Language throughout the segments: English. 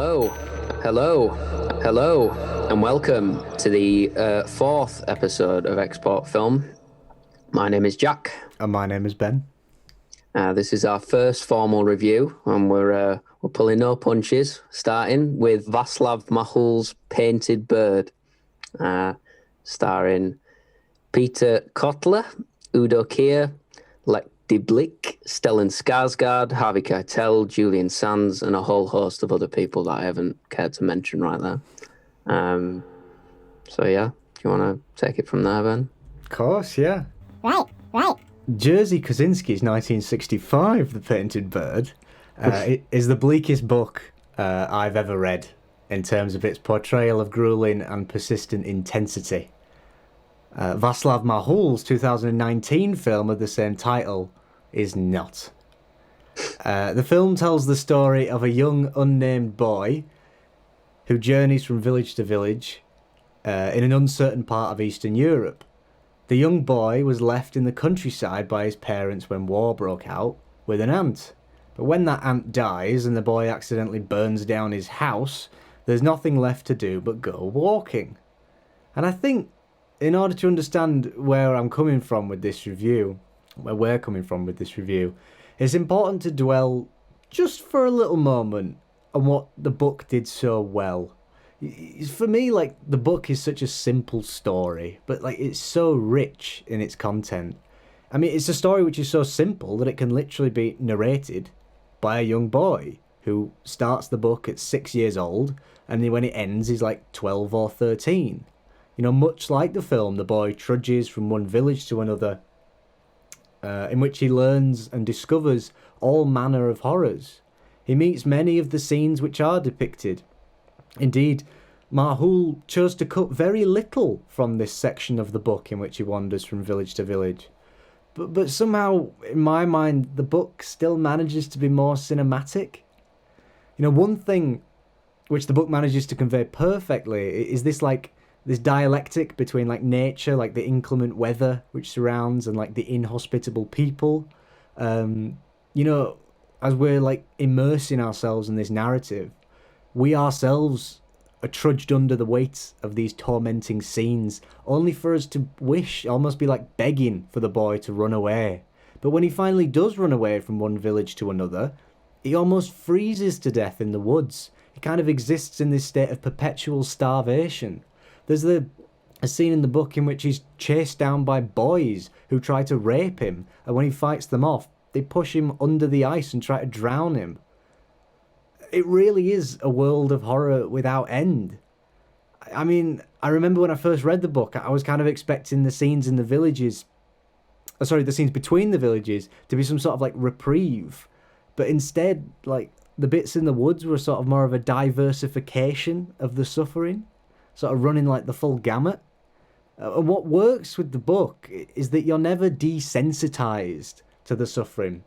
Hello, hello, hello, and welcome to the fourth episode of Export Film. My name is Jack. And my name is Ben. This is our first formal review, and we're pulling no punches, starting with Václav Marhoul's Painted Bird, starring Peter Kotler, Udo Kier, Lech Diblick, Stellan Skarsgård, Harvey Keitel, Julian Sands, and a whole host of other people that I haven't cared to mention right there. So yeah, do you want to take it from there, Ben? Of course, yeah. Right. Jerzy Kosinski's 1965 The Painted Bird is the bleakest book I've ever read in terms of its portrayal of grueling and persistent intensity. Václav Marhoul's 2019 film of the same title is not. The film tells the story of a young unnamed boy who journeys from village to village in an uncertain part of Eastern Europe. The young boy was left in the countryside by his parents when war broke out with an aunt. But when that aunt dies and the boy accidentally burns down his house, there's nothing left to do but go walking. And I think in order to understand where I'm coming from with this review, where we're coming from with this review, it's important to dwell just for a little moment on what the book did so well. For me, like, the book is such a simple story, but like it's so rich in its content. I mean, it's a story which is so simple that it can literally be narrated by a young boy who starts the book at 6 years old, and then when it ends, he's like 12 or 13. You know, much like the film, the boy trudges from one village to another, in which he learns and discovers all manner of horrors. He meets many of the scenes which are depicted. Indeed, Marhoul chose to cut very little from this section of the book in which he wanders from village to village. But somehow, in my mind, the book still manages to be more cinematic. You know, one thing which the book manages to convey perfectly is this dialectic between like nature, like the inclement weather which surrounds, and like the inhospitable people. You know, as we're like immersing ourselves in this narrative, we ourselves are trudged under the weight of these tormenting scenes, only for us to wish, almost be like begging for the boy to run away. But when he finally does run away from one village to another, he almost freezes to death in the woods. He kind of exists in this state of perpetual starvation. There's a scene in the book in which he's chased down by boys who try to rape him, and when he fights them off, they push him under the ice and try to drown him. It really is a world of horror without end. I mean, I remember when I first read the book, I was kind of expecting the scenes in the villages, the scenes between the villages to be some sort of like reprieve. But instead, like, the bits in the woods were sort of more of a diversification of the suffering, sort of running like the full gamut. And what works with the book is that you're never desensitized to the suffering,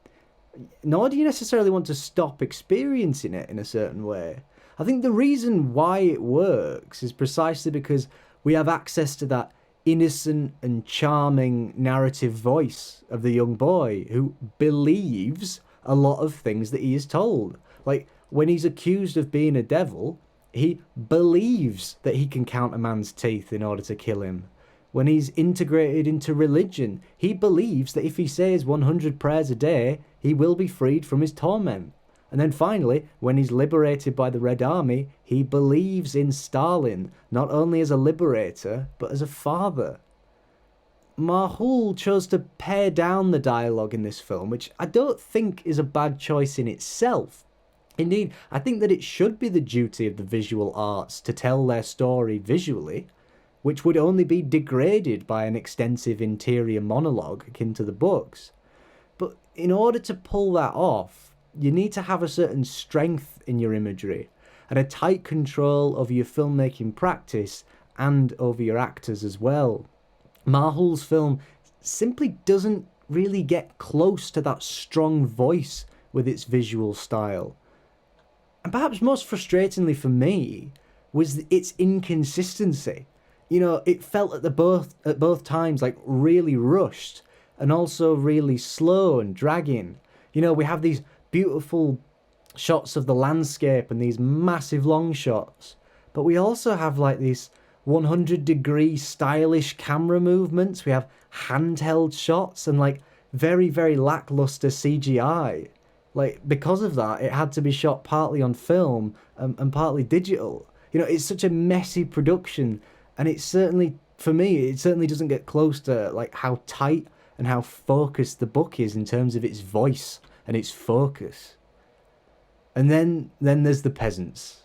nor do you necessarily want to stop experiencing it in a certain way. I think the reason why it works is precisely because we have access to that innocent and charming narrative voice of the young boy who believes a lot of things that he is told. Like, when he's accused of being a devil, he believes that he can count a man's teeth in order to kill him. When he's integrated into religion, he believes that if he says 100 prayers a day, he will be freed from his torment. And then finally, when he's liberated by the Red Army, he believes in Stalin, not only as a liberator, but as a father. Marhoul chose to pare down the dialogue in this film, which I don't think is a bad choice in itself. Indeed, I think that it should be the duty of the visual arts to tell their story visually, which would only be degraded by an extensive interior monologue akin to the books. But in order to pull that off, you need to have a certain strength in your imagery and a tight control over your filmmaking practice and over your actors as well. Marhoul's film simply doesn't really get close to that strong voice with its visual style. And perhaps most frustratingly for me was its inconsistency. You know, it felt at both times like really rushed and also really slow and dragging. You know, we have these beautiful shots of the landscape and these massive long shots. But we also have like these 100-degree stylish camera movements. We have handheld shots and like very, very lackluster CGI. Like, because of that, it had to be shot partly on film and partly digital. You know, it's such a messy production, and it certainly, for me, it certainly doesn't get close to like how tight and how focused the book is in terms of its voice and its focus. And then there's the peasants,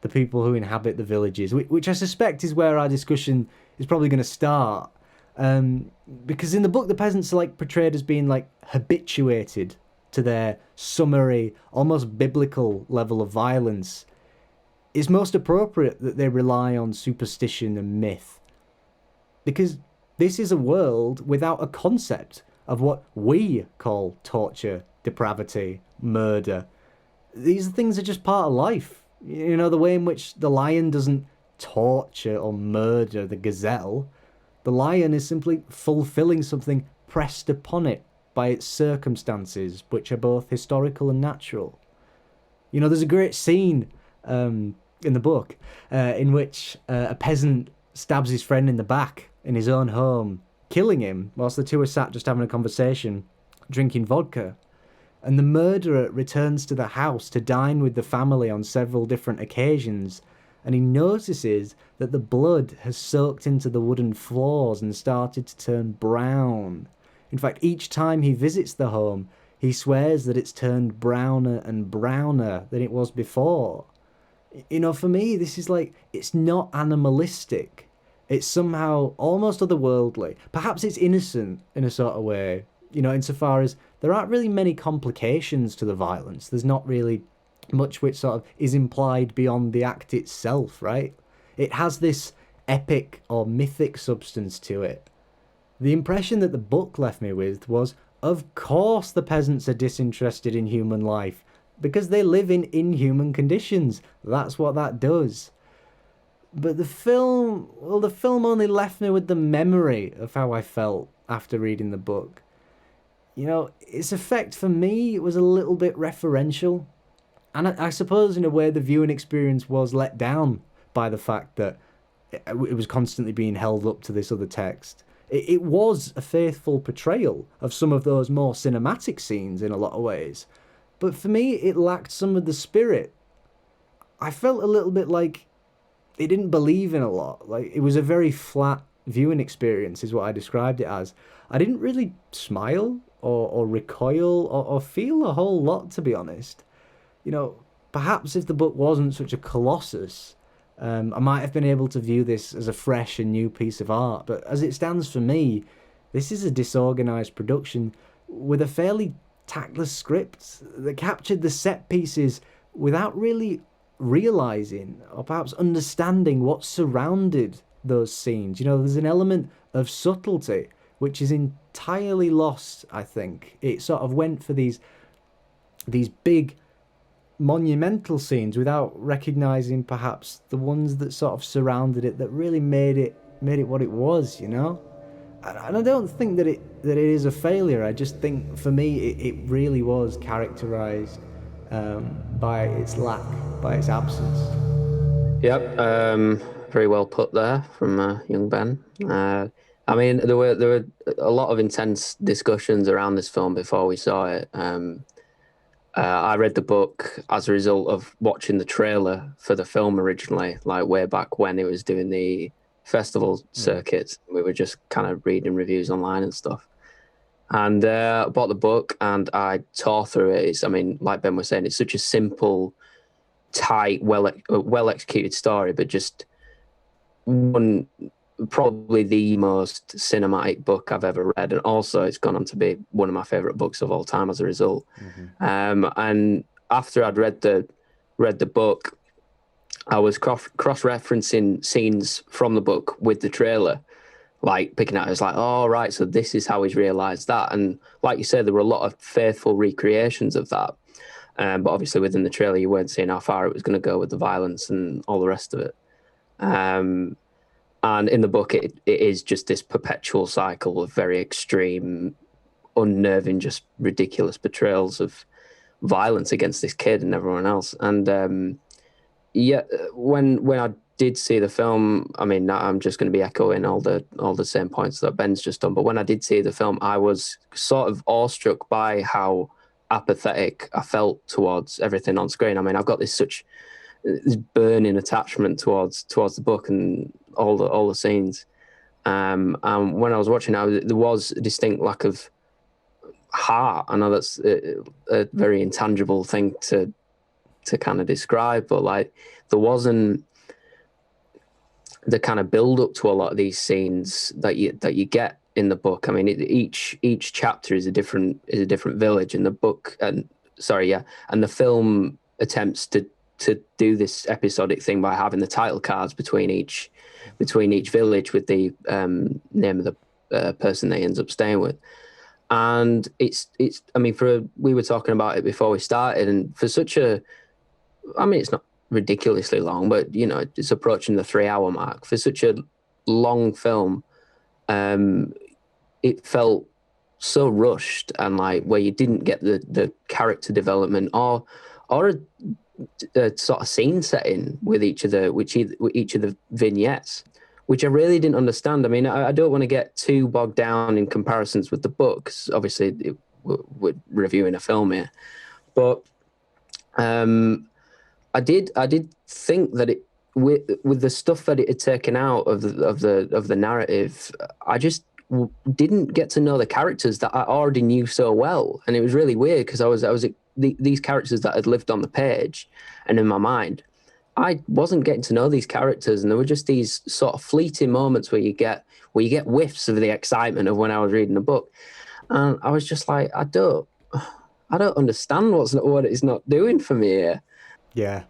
the people who inhabit the villages, which I suspect is where our discussion is probably going to start. Because in the book, the peasants are like portrayed as being like habituated to their summary, almost biblical level of violence. It's most appropriate that they rely on superstition and myth. Because this is a world without a concept of what we call torture, depravity, murder. These things are just part of life. You know, the way in which the lion doesn't torture or murder the gazelle. The lion is simply fulfilling something pressed upon it by its circumstances, which are both historical and natural. You know, there's a great scene in the book in which a peasant stabs his friend in the back in his own home, killing him whilst the two are sat just having a conversation, drinking vodka. And the murderer returns to the house to dine with the family on several different occasions, and he notices that the blood has soaked into the wooden floors and started to turn brown. In fact, each time he visits the home, he swears that it's turned browner and browner than it was before. You know, for me, this is like, it's not animalistic. It's somehow almost otherworldly. Perhaps it's innocent in a sort of way, you know, insofar as there aren't really many complications to the violence. There's not really much which sort of is implied beyond the act itself, right? It has this epic or mythic substance to it. The impression that the book left me with was, of course the peasants are disinterested in human life, because they live in inhuman conditions. That's what that does. But the film only left me with the memory of how I felt after reading the book. You know, its effect for me was a little bit referential. And I suppose in a way the viewing experience was let down by the fact that it was constantly being held up to this other text. It was a faithful portrayal of some of those more cinematic scenes in a lot of ways. But for me, it lacked some of the spirit. I felt a little bit like it didn't believe in a lot. Like, it was a very flat viewing experience is what I described it as. I didn't really smile or recoil or feel a whole lot, to be honest. You know, perhaps if the book wasn't such a colossus, I might have been able to view this as a fresh and new piece of art. But as it stands for me, this is a disorganised production with a fairly tactless script that captured the set pieces without really realising or perhaps understanding what surrounded those scenes. You know, there's an element of subtlety which is entirely lost, I think. It sort of went for these big monumental scenes without recognising perhaps the ones that sort of surrounded it that really made it what it was, you know? And I don't think that it is a failure. I just think for me it really was characterised by its lack, by its absence. Yep, very well put there from young Ben. I mean, there were a lot of intense discussions around this film before we saw it. I read the book as a result of watching the trailer for the film originally, like way back when it was doing the festival circuits. We were just kind of reading reviews online and stuff. And I bought the book and I tore through it. I mean, like Ben was saying, it's such a simple, tight, well executed story, but just probably the most cinematic book I've ever read, and also it's gone on to be one of my favorite books of all time as a result. And after I'd read the book, I was cross-referencing scenes from the book with the trailer, like picking out. I was like, oh right, so this is how he's realised that. And like you said, there were a lot of faithful recreations of that. But obviously within the trailer, you weren't seeing how far it was going to go with the violence and all the rest of it. And in the book, it is just this perpetual cycle of very extreme, unnerving, just ridiculous portrayals of violence against this kid and everyone else. And yeah, when I did see the film, I mean, I'm just going to be echoing all the same points that Ben's just done. But when I did see the film, I was sort of awestruck by how apathetic I felt towards everything on screen. I mean, I've got this burning attachment towards the book and all the scenes. And when I was watching it, there was a distinct lack of heart. I know that's a very intangible thing to kind of describe, but like there wasn't the kind of build up to a lot of these scenes that you get in the book. I mean, each chapter is a different village, and and the film attempts to do this episodic thing by having the title cards between each village with the name of the person they ends up staying with. And it's I mean, we were talking about it before we started, and for such a, I mean, it's not ridiculously long, but you know, it's approaching the 3-hour mark. For such a long film, it felt so rushed, and like where you didn't get the character development or a sort of scene setting with each of the vignettes, which I really didn't understand. I mean, I don't want to get too bogged down in comparisons with the books. Obviously, we're reviewing a film here, but I did think that it with the stuff that it had taken out of the narrative, I just didn't get to know the characters that I already knew so well, and it was really weird because I was these characters that had lived on the page and in my mind. I wasn't getting to know these characters, and there were just these sort of fleeting moments where you get whiffs of the excitement of when I was reading the book, and I was just like, I don't understand what it's not doing for me here. Yeah,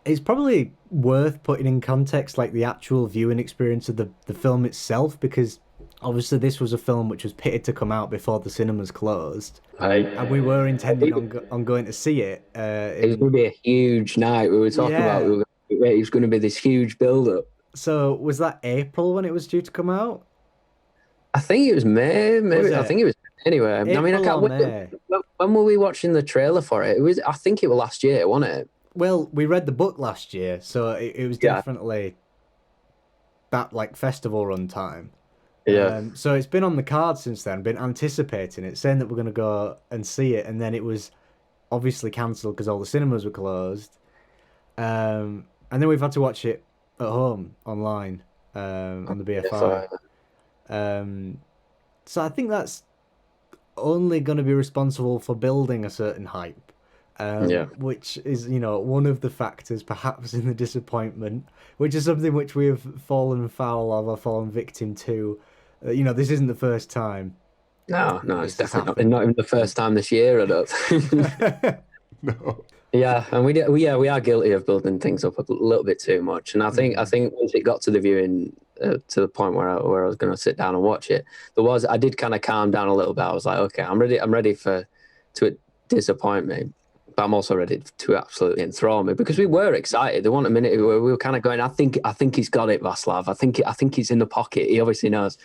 it's probably worth putting in context, like the actual viewing experience of the film itself, because obviously this was a film which was pitted to come out before the cinemas closed, and we were intending on going to see it. It was going to be a huge night. We were talking about it was going to be this huge build-up. So was that April when it was due to come out? I think it was May. Maybe I think it was anyway. April, I mean, I can't May. When were we watching the trailer for it? It was. I think it was last year, wasn't it? Well, we read the book last year, so it was definitely that like festival run time. Yeah. So it's been on the card since then, been anticipating it, saying that we're going to go and see it, and then it was obviously cancelled because all the cinemas were closed. And then we've had to watch it at home online on the BFI. So I think that's only going to be responsible for building a certain hype, which is, you know, one of the factors perhaps in the disappointment, which is something which we have fallen foul of or fallen victim to. You know, this isn't the first time. No, it's definitely not even the first time this year, I don't think. No. Yeah, and we are guilty of building things up a little bit too much. And I think once it got to the viewing to the point where I was going to sit down and watch it, I did kind of calm down a little bit. I was like, okay, I'm ready to disappoint me, but I'm also ready to absolutely enthrall me, because we were excited. There wasn't a minute where we were kind of going, I think he's got it, Václav. I think he's in the pocket. He obviously knows.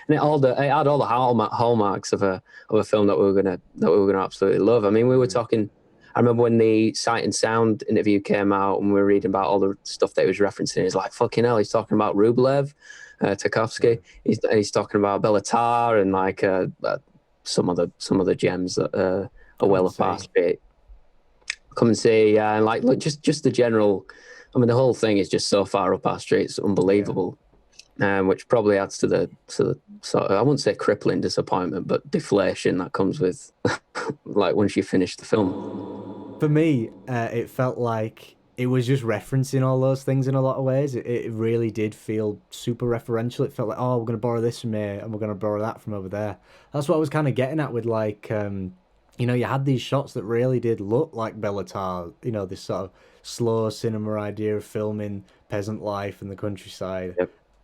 And it had all the hallmarks of a film that we were gonna absolutely love. I mean, we were talking. I remember when the Sight and Sound interview came out and we were reading about all the stuff that he was referencing. He's like, fucking hell, he's talking about Rublev, Tarkovsky. He's talking about Bellatar and like some of the gems that are well up our street. Come and see, and like look, just the general. I mean, the whole thing is just so far up our street. It's unbelievable, which probably adds to the sort of, I wouldn't say crippling disappointment, but deflation that comes with like once you finish the film. For me, it felt like it was just referencing all those things in a lot of ways. It really did feel super referential. It felt like, oh, we're going to borrow this from here and we're going to borrow that from over there. That's what I was kind of getting at with like, you know, you had these shots that really did look like Bellatar, you know, this sort of slow cinema idea of filming peasant life in the countryside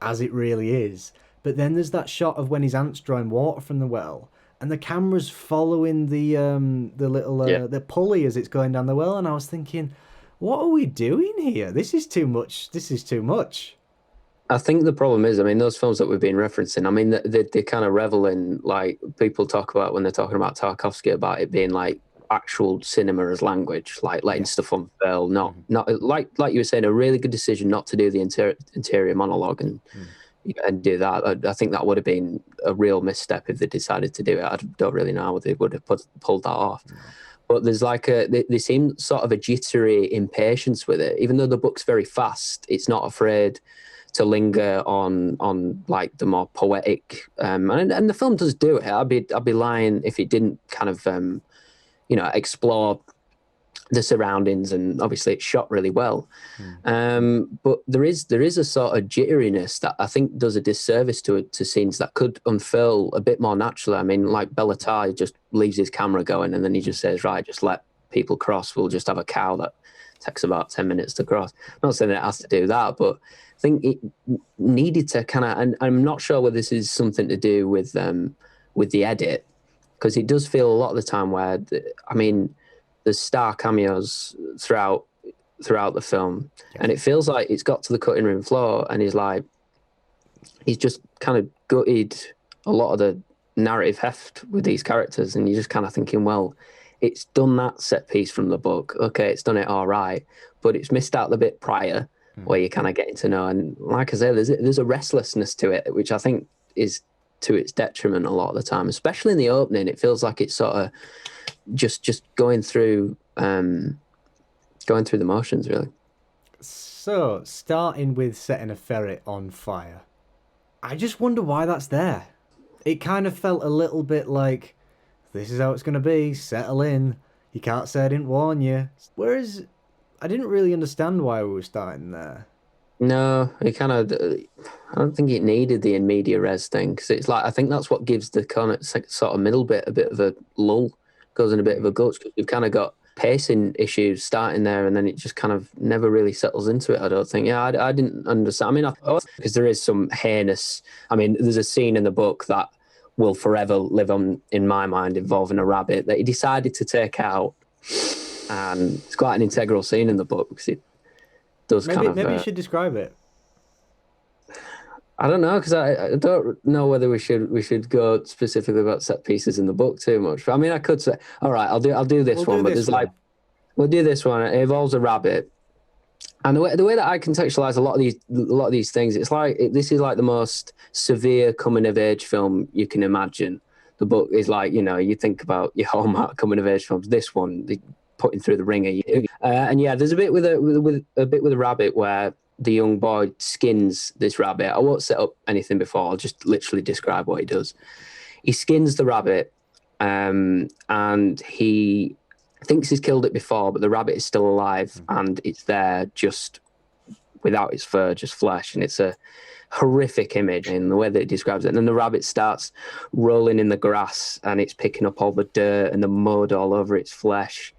as it really is. But then there's that shot of when his aunt's drawing water from the well, and the camera's following the little the pulley as it's going down the well, and I was thinking, what are we doing here? This is too much. This is too much. I think the problem is, I mean, those films that we've been referencing, I mean, they kind of revel in, like, people talk about when they're talking about Tarkovsky, about it being like actual cinema as language, like letting stuff unfurl, not like you were saying, a really good decision not to do the interior monologue and do that. I think that would have been a real misstep if they decided to do it. I don't really know how they would have pulled that off. But there's like they seem sort of a jittery impatience with it, even though the book's very fast. It's not afraid to linger on like the more poetic, and the film does do it. I'd be lying if it didn't kind of explore the surroundings, and obviously it's shot really well. But there is a sort of jitteriness that I think does a disservice to scenes that could unfurl a bit more naturally. I mean, like Bellatar just leaves his camera going and then he just says, right, just let people cross. We'll just have a cow that takes about 10 minutes to cross. I'm not saying it has to do that, but I think it needed to kind of, and I'm not sure whether this is something to do with the edit, because it does feel a lot of the time where, there's star cameos throughout the film, and it feels like it's got to the cutting room floor and he's just kind of gutted a lot of the narrative heft with these characters, and you're just kind of thinking, well, it's done that set piece from the book, okay, it's done it all right, but it's missed out the bit prior where you're kind of getting to know, and like I say, there's a restlessness to it which I think is to its detriment a lot of the time, especially in the opening. It feels like it's sort of just going through the motions, really. So, starting with setting a ferret on fire, I just wonder why that's there. It kind of felt a little bit like, this is how it's going to be, settle in, you can't say I didn't warn you. Whereas, I didn't really understand why we were starting there. No, it kind of, I don't think it needed the in media res thing, because it's like, I think that's what gives the kind of sort of middle bit a bit of a lull, goes in a bit of a guts, because you've kind of got pacing issues starting there, and then it just kind of never really settles into it, I don't think. Yeah, I didn't understand. Because there is some heinous, there's a scene in the book that will forever live on in my mind involving a rabbit that he decided to take out, and it's quite an integral scene in the book because it does maybe you should describe it. I don't know, because I don't know whether we should go specifically about set pieces in the book too much. But I could say, all right, I'll do this one. But there's we'll do this one. It involves a rabbit, and the way that I contextualize a lot of these things, it's like this is like the most severe coming of age film you can imagine. The book is like, you think about your Hallmark coming of age films. This one, they putting through the ringer, and yeah, there's a bit with a rabbit where the young boy skins this rabbit. I won't set up anything before. I'll just literally describe what he does. He skins the rabbit, and he thinks he's killed it before, but the rabbit is still alive, and it's there just without its fur, just flesh, and it's a horrific image in the way that it describes it. And then the rabbit starts rolling in the grass, and it's picking up all the dirt and the mud all over its flesh.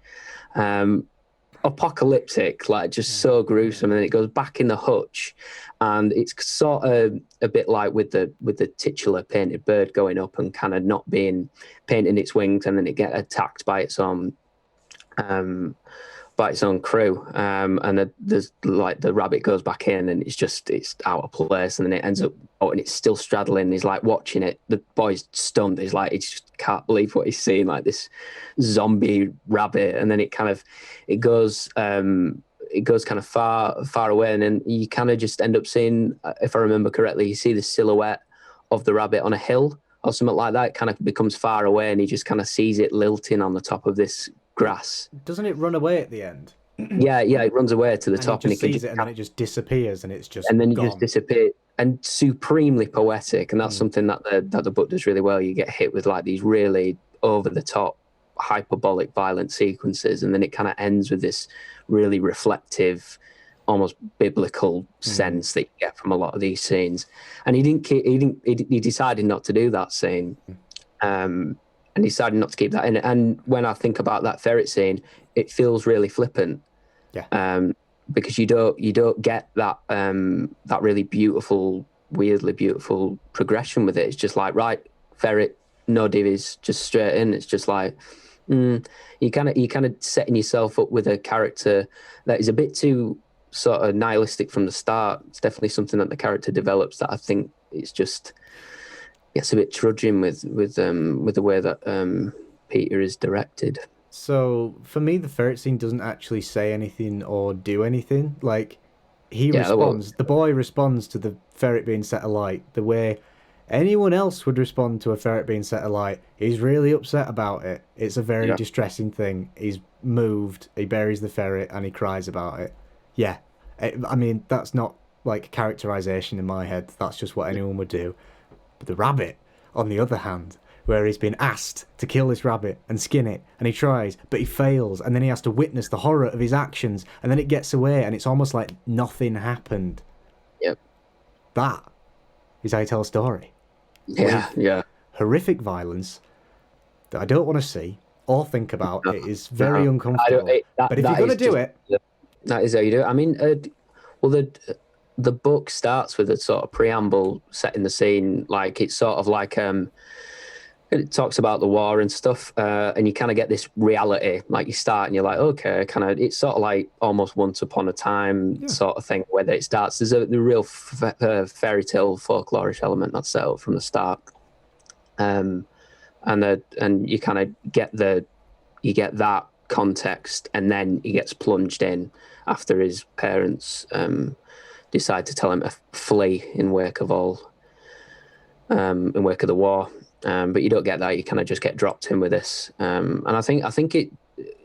Apocalyptic, like just so gruesome, and then it goes back in the hutch, and it's sort of a bit like with the titular painted bird going up and kind of not being painting its wings, and then it get attacked by its own crew, and there's like the rabbit goes back in, and it's out of place, and then it ends up and it's still straddling. He's like watching it. The boy's stunned. He's like, he just can't believe what he's seeing, like this zombie rabbit, and then it goes kind of far away, and then you kind of just end up seeing, if I remember correctly, you see the silhouette of the rabbit on a hill or something like that. It kind of becomes far away, and he just kind of sees it lilting on the top of this grass. Doesn't it run away at the end? Yeah, it runs away to the top, and then it just disappears, and it's just and then gone. It just disappears, and supremely poetic, and that's something that the book does really well. You get hit with like these really over the top, hyperbolic, violent sequences, and then it kind of ends with this really reflective, almost biblical sense that you get from a lot of these scenes. And he decided not to do that scene. And decided not to keep that in. And when I think about that ferret scene, it feels really flippant. Yeah. Because you don't get that that really beautiful, weirdly beautiful progression with it. It's just like, right, ferret, no divvies, just straight in. It's just like you kind of setting yourself up with a character that is a bit too sort of nihilistic from the start. It's definitely something that the character develops that I think it's just gets a bit trudging with the way that Peter is directed. So for me, the ferret scene doesn't actually say anything or do anything. Like he Yeah, well, responds, the boy responds to the ferret being set alight the way anyone else would respond to a ferret being set alight. He's really upset about it. It's a very yeah, distressing thing. He's moved. He buries the ferret and he cries about it. Yeah, I mean that's not like characterization in my head. That's just what anyone would do. But the rabbit, on the other hand, where he's been asked to kill this rabbit and skin it, and he tries, but he fails, and then he has to witness the horror of his actions, and then it gets away, and it's almost like nothing happened. yep, That is how you tell a story. yeah, With yeah. horrific violence that I don't want to see or think about. No, It is very no, I don't. uncomfortable. But if you're That going to is do just it, that is how you do it. I mean, well, the book starts with a sort of preamble setting the scene, like it's sort of like it talks about the war and stuff, and you kind of get this reality. Like you start and you're like, okay, kind of. It's sort of like almost once upon a time yeah, sort of thing. Where it starts, there's the real fairy tale folklorish element that's set up from the start, um, and you kind of you get that context, and then he gets plunged in after his parents decide to tell him to flee in wake of in wake of the war. But you don't get that. You kind of just get dropped in with this, and I think it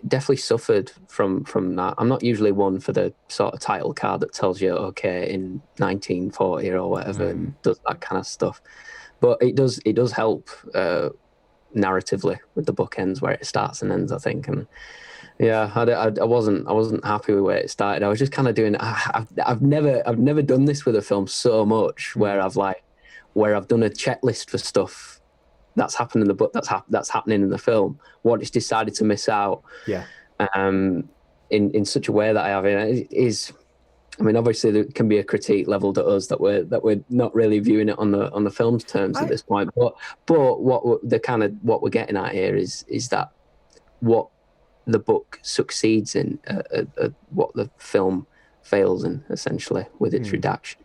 definitely suffered from that. I'm not usually one for the sort of title card that tells you okay in 1940 or whatever and does that kind of stuff, but it does help narratively with the bookends where it starts and ends, I think. And yeah, I wasn't happy with where it started. I was just kind of doing. I've never done this with a film so much where I've done a checklist for stuff that's happened in the book that's happening in the film. What it's decided to miss out. yeah. In such a way that I have. It is. I mean, obviously there can be a critique leveled at us that we're not really viewing it on the film's terms at this point. But what we're getting at here is that what the book succeeds in, what the film fails in, essentially, with its redaction.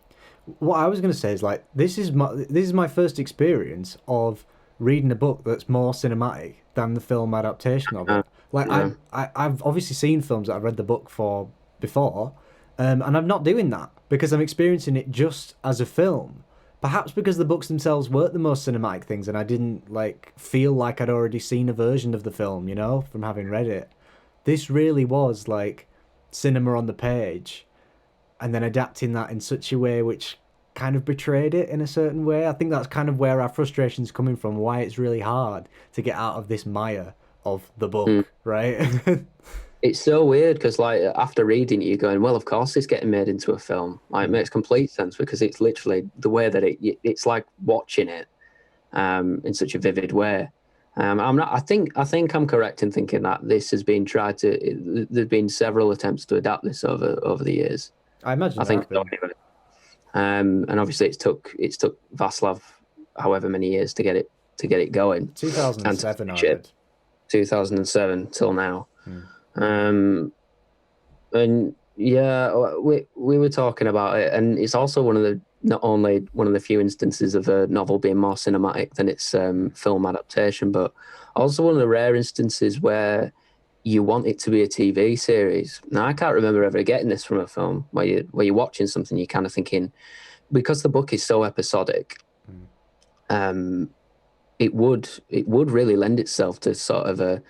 What I was going to say is like this is my first experience of reading a book that's more cinematic than the film adaptation of it. Like Yeah. I've obviously seen films that I've read the book for before, and I'm not doing that because I'm experiencing it just as a film. Perhaps because the books themselves weren't the most cinematic things, and I didn't like feel like I'd already seen a version of the film, you know, from having read it. This really was like cinema on the page, and then adapting that in such a way which kind of betrayed it in a certain way. I think that's kind of where our frustration's coming from, why it's really hard to get out of this mire of the book, right? It's so weird because, like, after reading it, you're going, "Well, of course, it's getting made into a film." Like, it makes complete sense because it's literally the way that it's like watching it in such a vivid way. I'm not. I think I'm correct in thinking that this has been tried to. There's been several attempts to adapt this over the years. I imagine I there think have so been. anyway. And obviously it's took Václav however many years to get it going, and to 2007 I finish it, read. 2007 till now. And yeah, we were talking about it, and it's also not only one of the few instances of a novel being more cinematic than its film adaptation, but also one of the rare instances where you want it to be a TV series. Now, I can't remember ever getting this from a film where you're watching something, you're kind of thinking, because the book is so episodic, it would really lend itself to sort of a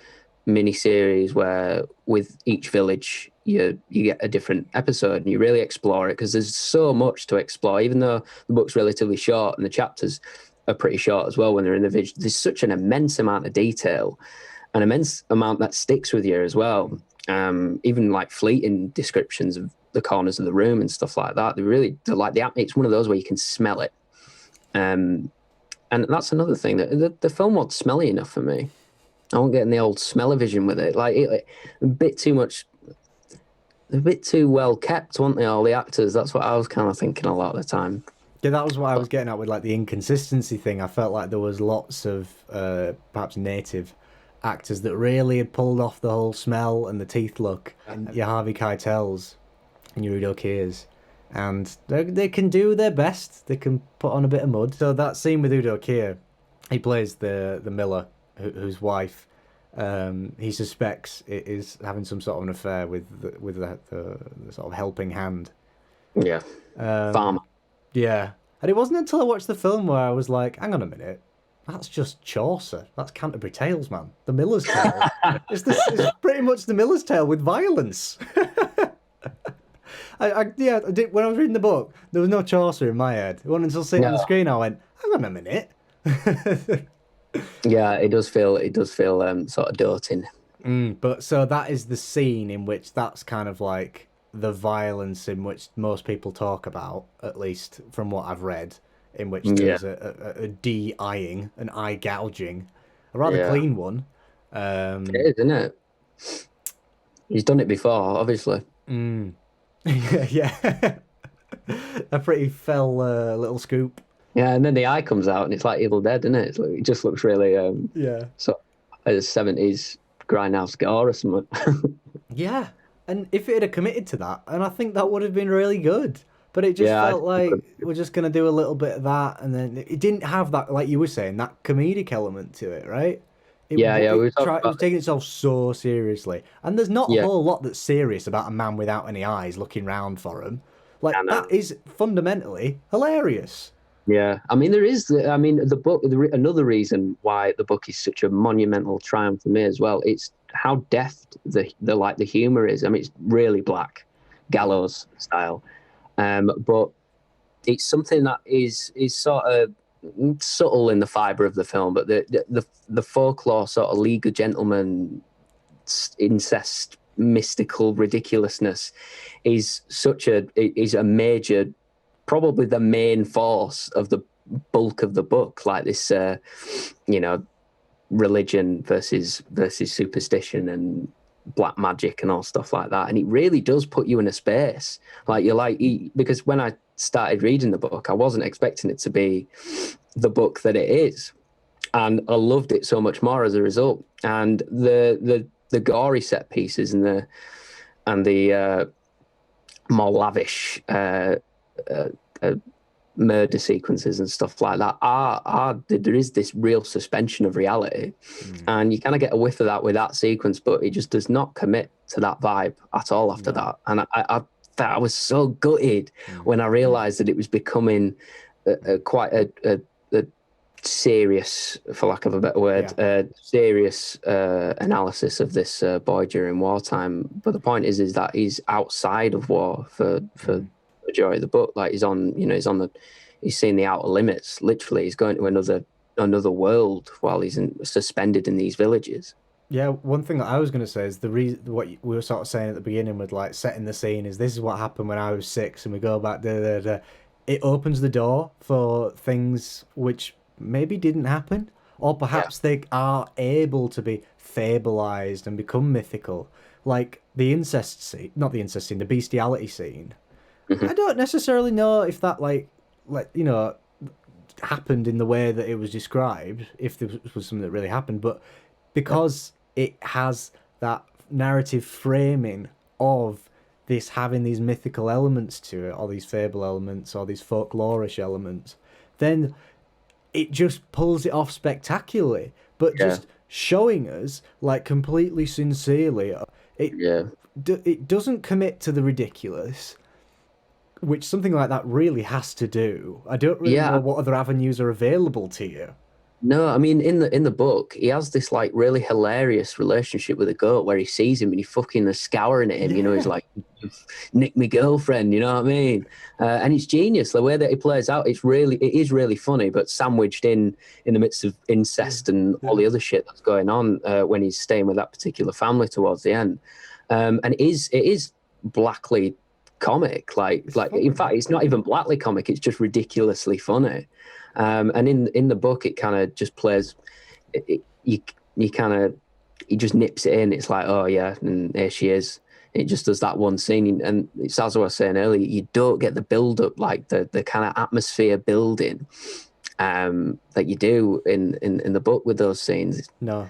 mini series where with each village you get a different episode and you really explore it, because there's so much to explore. Even though the book's relatively short and the chapters are pretty short as well when they're in the village, there's such an immense amount of detail, an immense amount that sticks with you as well. Even like fleeting descriptions of the corners of the room and stuff like that. It's one of those where you can smell it. And that's another thing, that the film wasn't smelly enough for me. I won't get in the old smell-o-vision with it. A bit too much, a bit too well kept, weren't they, all the actors? That's what I was kind of thinking a lot of the time. Yeah, that was what I was getting at with like the inconsistency thing. I felt like there was lots of perhaps native actors that really had pulled off the whole smell and the teeth look. And your Harvey Keitels and your Udo Kiers. And they can do their best. They can put on a bit of mud. So that scene with Udo Kier, he plays the miller whose wife he suspects it is having some sort of an affair with the sort of helping hand. Yeah. Farmer. Yeah. And it wasn't until I watched the film where I was like, hang on a minute, that's just Chaucer. That's Canterbury Tales, man. The Miller's Tale. It's pretty much the Miller's Tale with violence. I did, when I was reading the book, there was no Chaucer in my head. It wasn't until seeing on the screen I went, hang on a minute. Yeah, it does feel sort of daunting. But so that is the scene in which that's kind of like the violence in which most people talk about, at least from what I've read, in which there's a de-eyeing, an eye gouging, a rather clean one. It is, isn't it? He's done it before, obviously. Yeah. A pretty fell little scoop. Yeah, and then the eye comes out and it's like Evil Dead, isn't it? It's like, it just looks really so a 70s grindhouse gore or something. Yeah. And if it had committed to that, and I think that would have been really good. But it just felt like we're just going to do a little bit of that, and then it didn't have that, like you were saying, that comedic element to it, right? It was taking itself so seriously. And there's not a whole lot that's serious about a man without any eyes looking round for him. Like, that is fundamentally hilarious. Yeah, I mean, the book, another reason why the book is such a monumental triumph for me as well, it's how deft the humor is. I mean, it's really black, gallows style. But it's something that is sort of subtle in the fibre of the film, but the folklore sort of League of Gentlemen, incest, mystical ridiculousness is a major, probably the main force of the bulk of the book. Like this, religion versus superstition and black magic and all stuff like that, and it really does put you in a space because when I started reading the book, I wasn't expecting it to be the book that it is, and I loved it so much more as a result. And the gory set pieces and the more lavish murder sequences and stuff like that there is this real suspension of reality, and you kind of get a whiff of that with that sequence, but it just does not commit to that vibe at all after that. And I was so gutted when I realized that it was becoming quite a serious, for lack of a better word, serious analysis of this boy during wartime. But the point is that he's outside of war for majority of the book. Like he's seeing the outer limits. Literally, he's going to another world while he's suspended in these villages. Yeah, one thing that I was going to say is what we were sort of saying at the beginning with like setting the scene is this is what happened when I was 6, and we go back it opens the door for things which maybe didn't happen, or perhaps they are able to be fableized and become mythical, like the incest scene, not the incest scene, the bestiality scene. I don't necessarily know if that happened in the way that it was described, if there was something that really happened, but because it has that narrative framing of this having these mythical elements to it, or these fable elements, or these folklorish elements, then it just pulls it off spectacularly. But just showing us, like, completely sincerely, it doesn't commit to the ridiculous, which something like that really has to do. I don't really know what other avenues are available to you. No, I mean, in the book, he has this like really hilarious relationship with a goat where he sees him and he fucking is scouring at him. You know, he's like, "Nick, my girlfriend." You know what I mean? And it's genius the way that he plays out. It is really funny, but sandwiched in the midst of incest and all the other shit that's going on when he's staying with that particular family towards the end. And it is blackly comic. Like in fact, it's not even blackly comic. It's just ridiculously funny. And in the book, it kind of just plays. He just nips it in. It's like, oh yeah, and there she is. It just does that one scene, and it's as I was saying earlier, you don't get the build up, like the kind of atmosphere building that you do in the book with those scenes. No,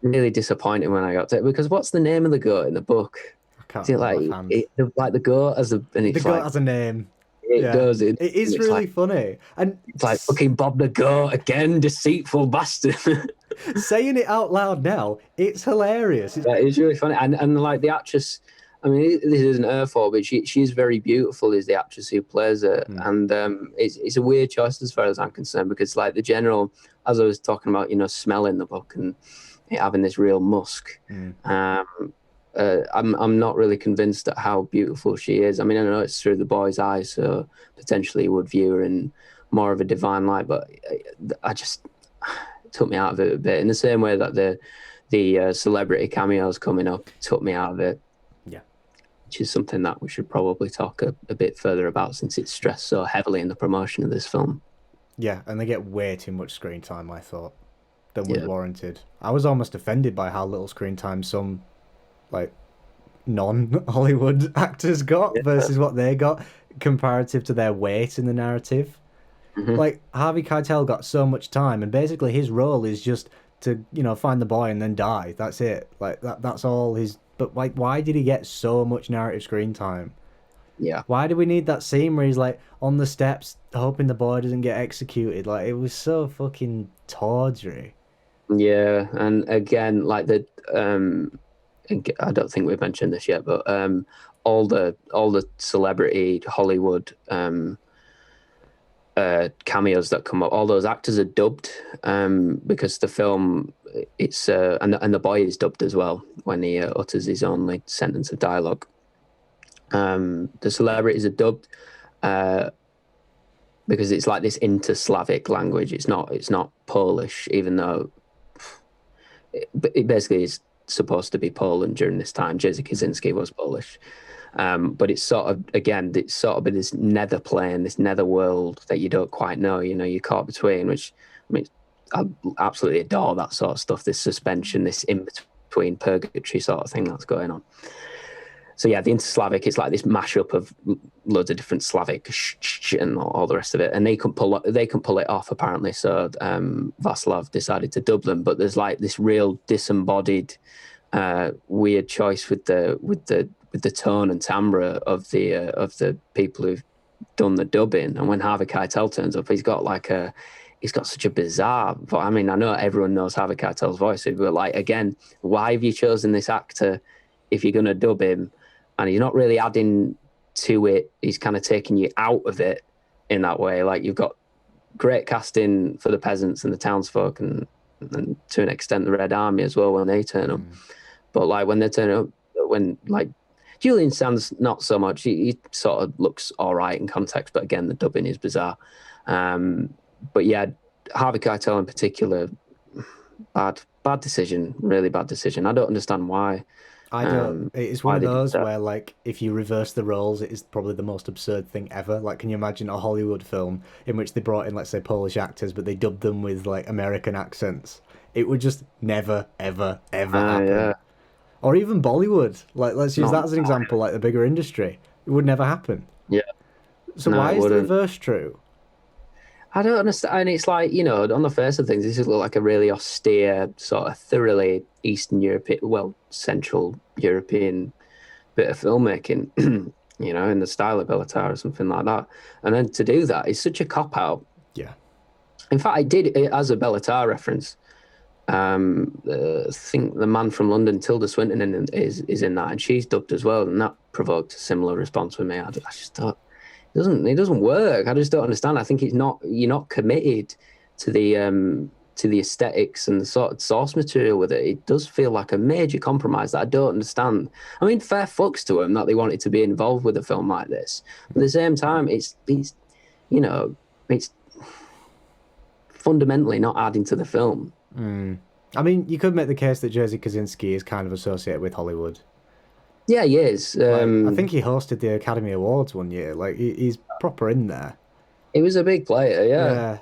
really disappointing when I got to it, because what's the name of the goat in the book? I can't. Is it like the goat has a has a name. It does. It is really funny. And it's like fucking Bob the Goat again, deceitful bastard. saying it out loud now, it's hilarious. Yeah, it's really funny, and like the actress. I mean, this isn't her fault, but she's very beautiful. Is the actress who plays her, and it's a weird choice as far as I'm concerned because like the general, as I was talking about, smelling the book and it having this real musk. I'm not really convinced at how beautiful she is. I mean, I know it's through the boy's eyes, so potentially would view her in more of a divine light, but I just it took me out of it a bit in the same way that the celebrity cameos coming up took me out of it. Yeah. Which is something that we should probably talk a bit further about since it's stressed so heavily in the promotion of this film. Yeah, and they get way too much screen time, I thought, than was warranted. I was almost offended by how little screen time some, like, non-Hollywood actors got versus what they got comparative to their weight in the narrative. Like, Harvey Keitel got so much time, and basically his role is just to, find the boy and then die. That's it. Like, that's all his... But, like, why did he get so much narrative screen time? Yeah. Why do we need that scene where he's, like, on the steps hoping the boy doesn't get executed? Like, it was so fucking tawdry. Yeah, and again, like I don't think we've mentioned this yet, but all the celebrity Hollywood cameos that come up, all those actors are dubbed because the film it's and the boy is dubbed as well when he utters his only sentence of dialogue. The celebrities are dubbed because it's like this inter-Slavic language. It's not Polish, even though it basically is supposed to be Poland during this time. Jerzy Kaczynski was Polish. But it's sort of been this nether plane, this nether world that you don't quite know. You're caught between, which, I mean, I absolutely adore that sort of stuff, this suspension, this in-between purgatory sort of thing that's going on. So yeah, the inter-Slavic, it's like this mashup of loads of different Slavic and all the rest of it, and they can pull it off apparently. So Václav decided to dub them, but there's like this real disembodied, weird choice with the tone and timbre of the people who've done the dubbing. And when Harvey Keitel turns up, he's got such a bizarre voice. I mean, I know everyone knows Harvey Keitel's voice, but like, again, why have you chosen this actor if you're going to dub him? And he's not really adding to it. He's kind of taking you out of it in that way. Like, you've got great casting for the peasants and the townsfolk and to an extent the Red Army as well when they turn up. But like when they turn up, when like Julian Sands, not so much. He sort of looks all right in context, but again, the dubbing is bizarre. But yeah, Harvey Keitel in particular, bad decision, really bad decision. I don't understand why. I don't. It's one of those where, like, if you reverse the roles, it is probably the most absurd thing ever. Like, can you imagine a Hollywood film in which they brought in, let's say, Polish actors, but they dubbed them with, like, American accents? It would just never, ever, ever happen. Yeah. Or even Bollywood. Like, let's use that as an example, like the bigger industry. It would never happen. Yeah. So why is the reverse true? I don't understand. And it's like, on the face of things, this looks like a really austere, sort of thoroughly Eastern European, well, Central European bit of filmmaking, in the style of Bellatar or something like that. And then to do that is such a cop-out. Yeah. In fact, I did it as a Bellatar reference. I think the man from London, Tilda Swinton, is in that, and she's dubbed as well, and that provoked a similar response with me. I just thought, it doesn't work. I just don't understand. I think you're not committed to the aesthetics and the sort of source material with it. It does feel like a major compromise that I don't understand. I mean, fair fucks to them that they wanted to be involved with a film like this. But at the same time, it's fundamentally not adding to the film. I mean, you could make the case that Jerzy Kaczynski is kind of associated with Hollywood. Yeah, he is. I think he hosted the Academy Awards one year. Like, he's proper in there. He was a big player, yeah.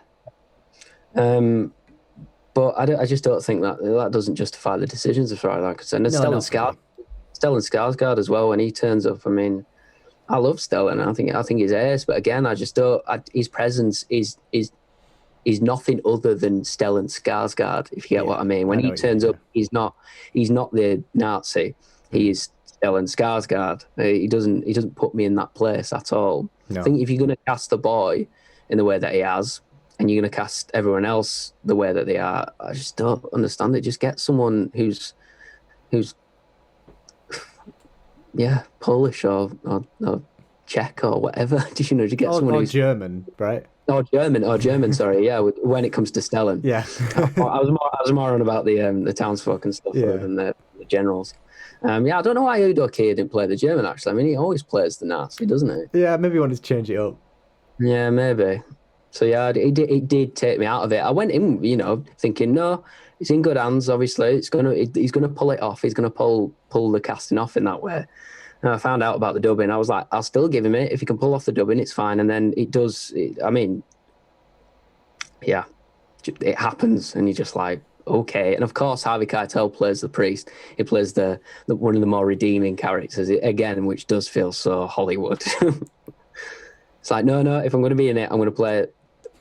But I just don't think that doesn't justify the decisions as far as I'm concerned. And Stellan Skarsgård as well, when he turns up. I mean, I love Stellan. I think he's ace. But again, I just don't. His presence is nothing other than Stellan Skarsgård, if you get what I mean. When he turns up, he's not the Nazi. He is Stellan Skarsgård. He doesn't put me in that place at all. No. I think if you're going to cast the boy in the way that he has, and you're going to cast everyone else the way that they are. I just don't understand it. Just get someone who's Polish or Czech or whatever. Just get someone or who's German, right? German. Sorry, yeah. When it comes to Stellan, Yeah. I was more on about the townsfolk and stuff other than the generals. I don't know why Udo Kier didn't play the German. Actually, I mean, he always plays the Nazi, doesn't he? Yeah, maybe he wanted to change it up. Yeah, maybe. So yeah, it did take me out of it. I went in, thinking, no, it's in good hands. Obviously, he's gonna pull it off. He's gonna pull the casting off in that way. And I found out about the dubbing. I was like, I'll still give him it if he can pull off the dubbing. It's fine. And then it does. It happens, and you're just like, okay. And of course, Harvey Keitel plays the priest. He plays the one of the more redeeming characters again, which does feel so Hollywood. It's like, no. If I'm going to be in it, I'm going to play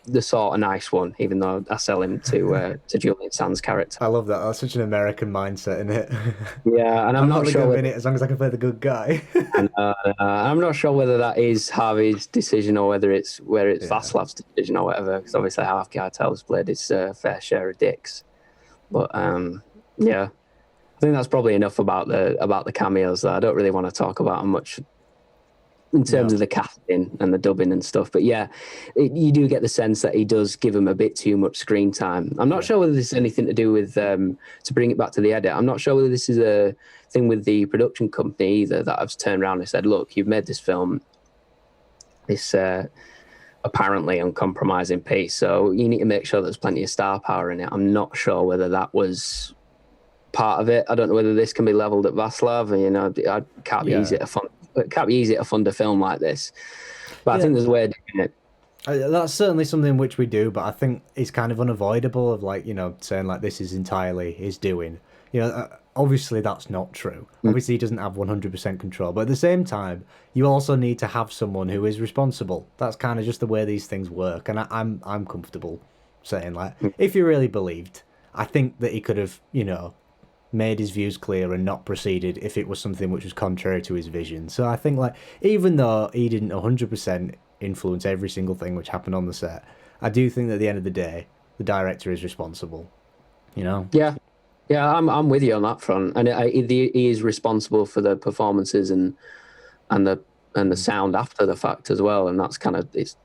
the sort of nice one, even though I sell him to Julian Sands' character. I love that. That's such an American mindset, isn't it? Yeah, and I'm not sure in it as long as I can play the good guy. I'm not sure whether that is Harvey's decision or whether it's Václav's decision or whatever. Because obviously, Harvey Keitel has played his fair share of dicks. But I think that's probably enough about the cameos. That I don't really want to talk about them much in terms of the casting and the dubbing and stuff. But yeah, you do get the sense that he does give him a bit too much screen time. I'm not sure whether this is anything to do with, to bring it back to the edit, I'm not sure whether this is a thing with the production company either, that I've turned around and said, look, you've made this film, this apparently uncompromising piece, so you need to make sure there's plenty of star power in it. I'm not sure whether that was part of it. I don't know whether this can be leveled at Václav. It can't be easy to fund a film like this. But I think there's a way of doing it. That's certainly something which we do, but I think it's kind of unavoidable of saying like this is entirely his doing. Obviously that's not true. Obviously he doesn't have 100% control, but at the same time, you also need to have someone who is responsible. That's kind of just the way these things work, and I'm comfortable saying like, if you really believed, I think that he could have, made his views clear and not proceeded if it was something which was contrary to his vision. So I think like, even though he didn't 100% influence every single thing which happened on the set, I do think that at the end of the day, the director is responsible. Yeah, I'm with you on that front, and he is responsible for the performances and the sound after the fact as well. And that's kind of it's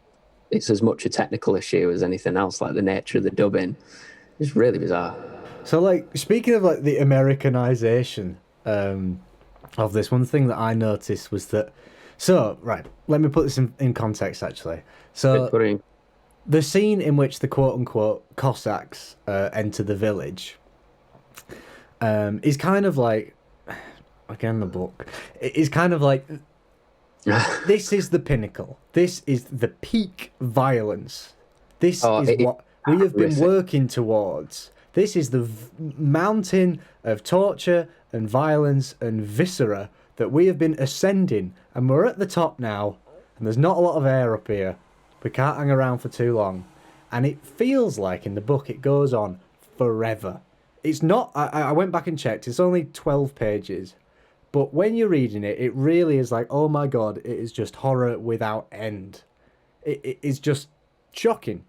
as much a technical issue as anything else, like the nature of the dubbing. It's really bizarre. So, like, speaking of, like, the Americanization of this, one thing that I noticed was that... So, right, let me put this in context, actually. So, the scene in which the quote-unquote Cossacks enter the village is kind of like... Again, the book. It's kind of like... This is the pinnacle. This is the peak violence. This is what we have been working towards. This is the mountain of torture and violence and viscera that we have been ascending, and we're at the top now, and there's not a lot of air up here. We can't hang around for too long. And it feels like in the book it goes on forever. It's not, I went back and checked, it's only 12 pages. But when you're reading it, it really is like, oh my God, it is just horror without end. It is just shocking.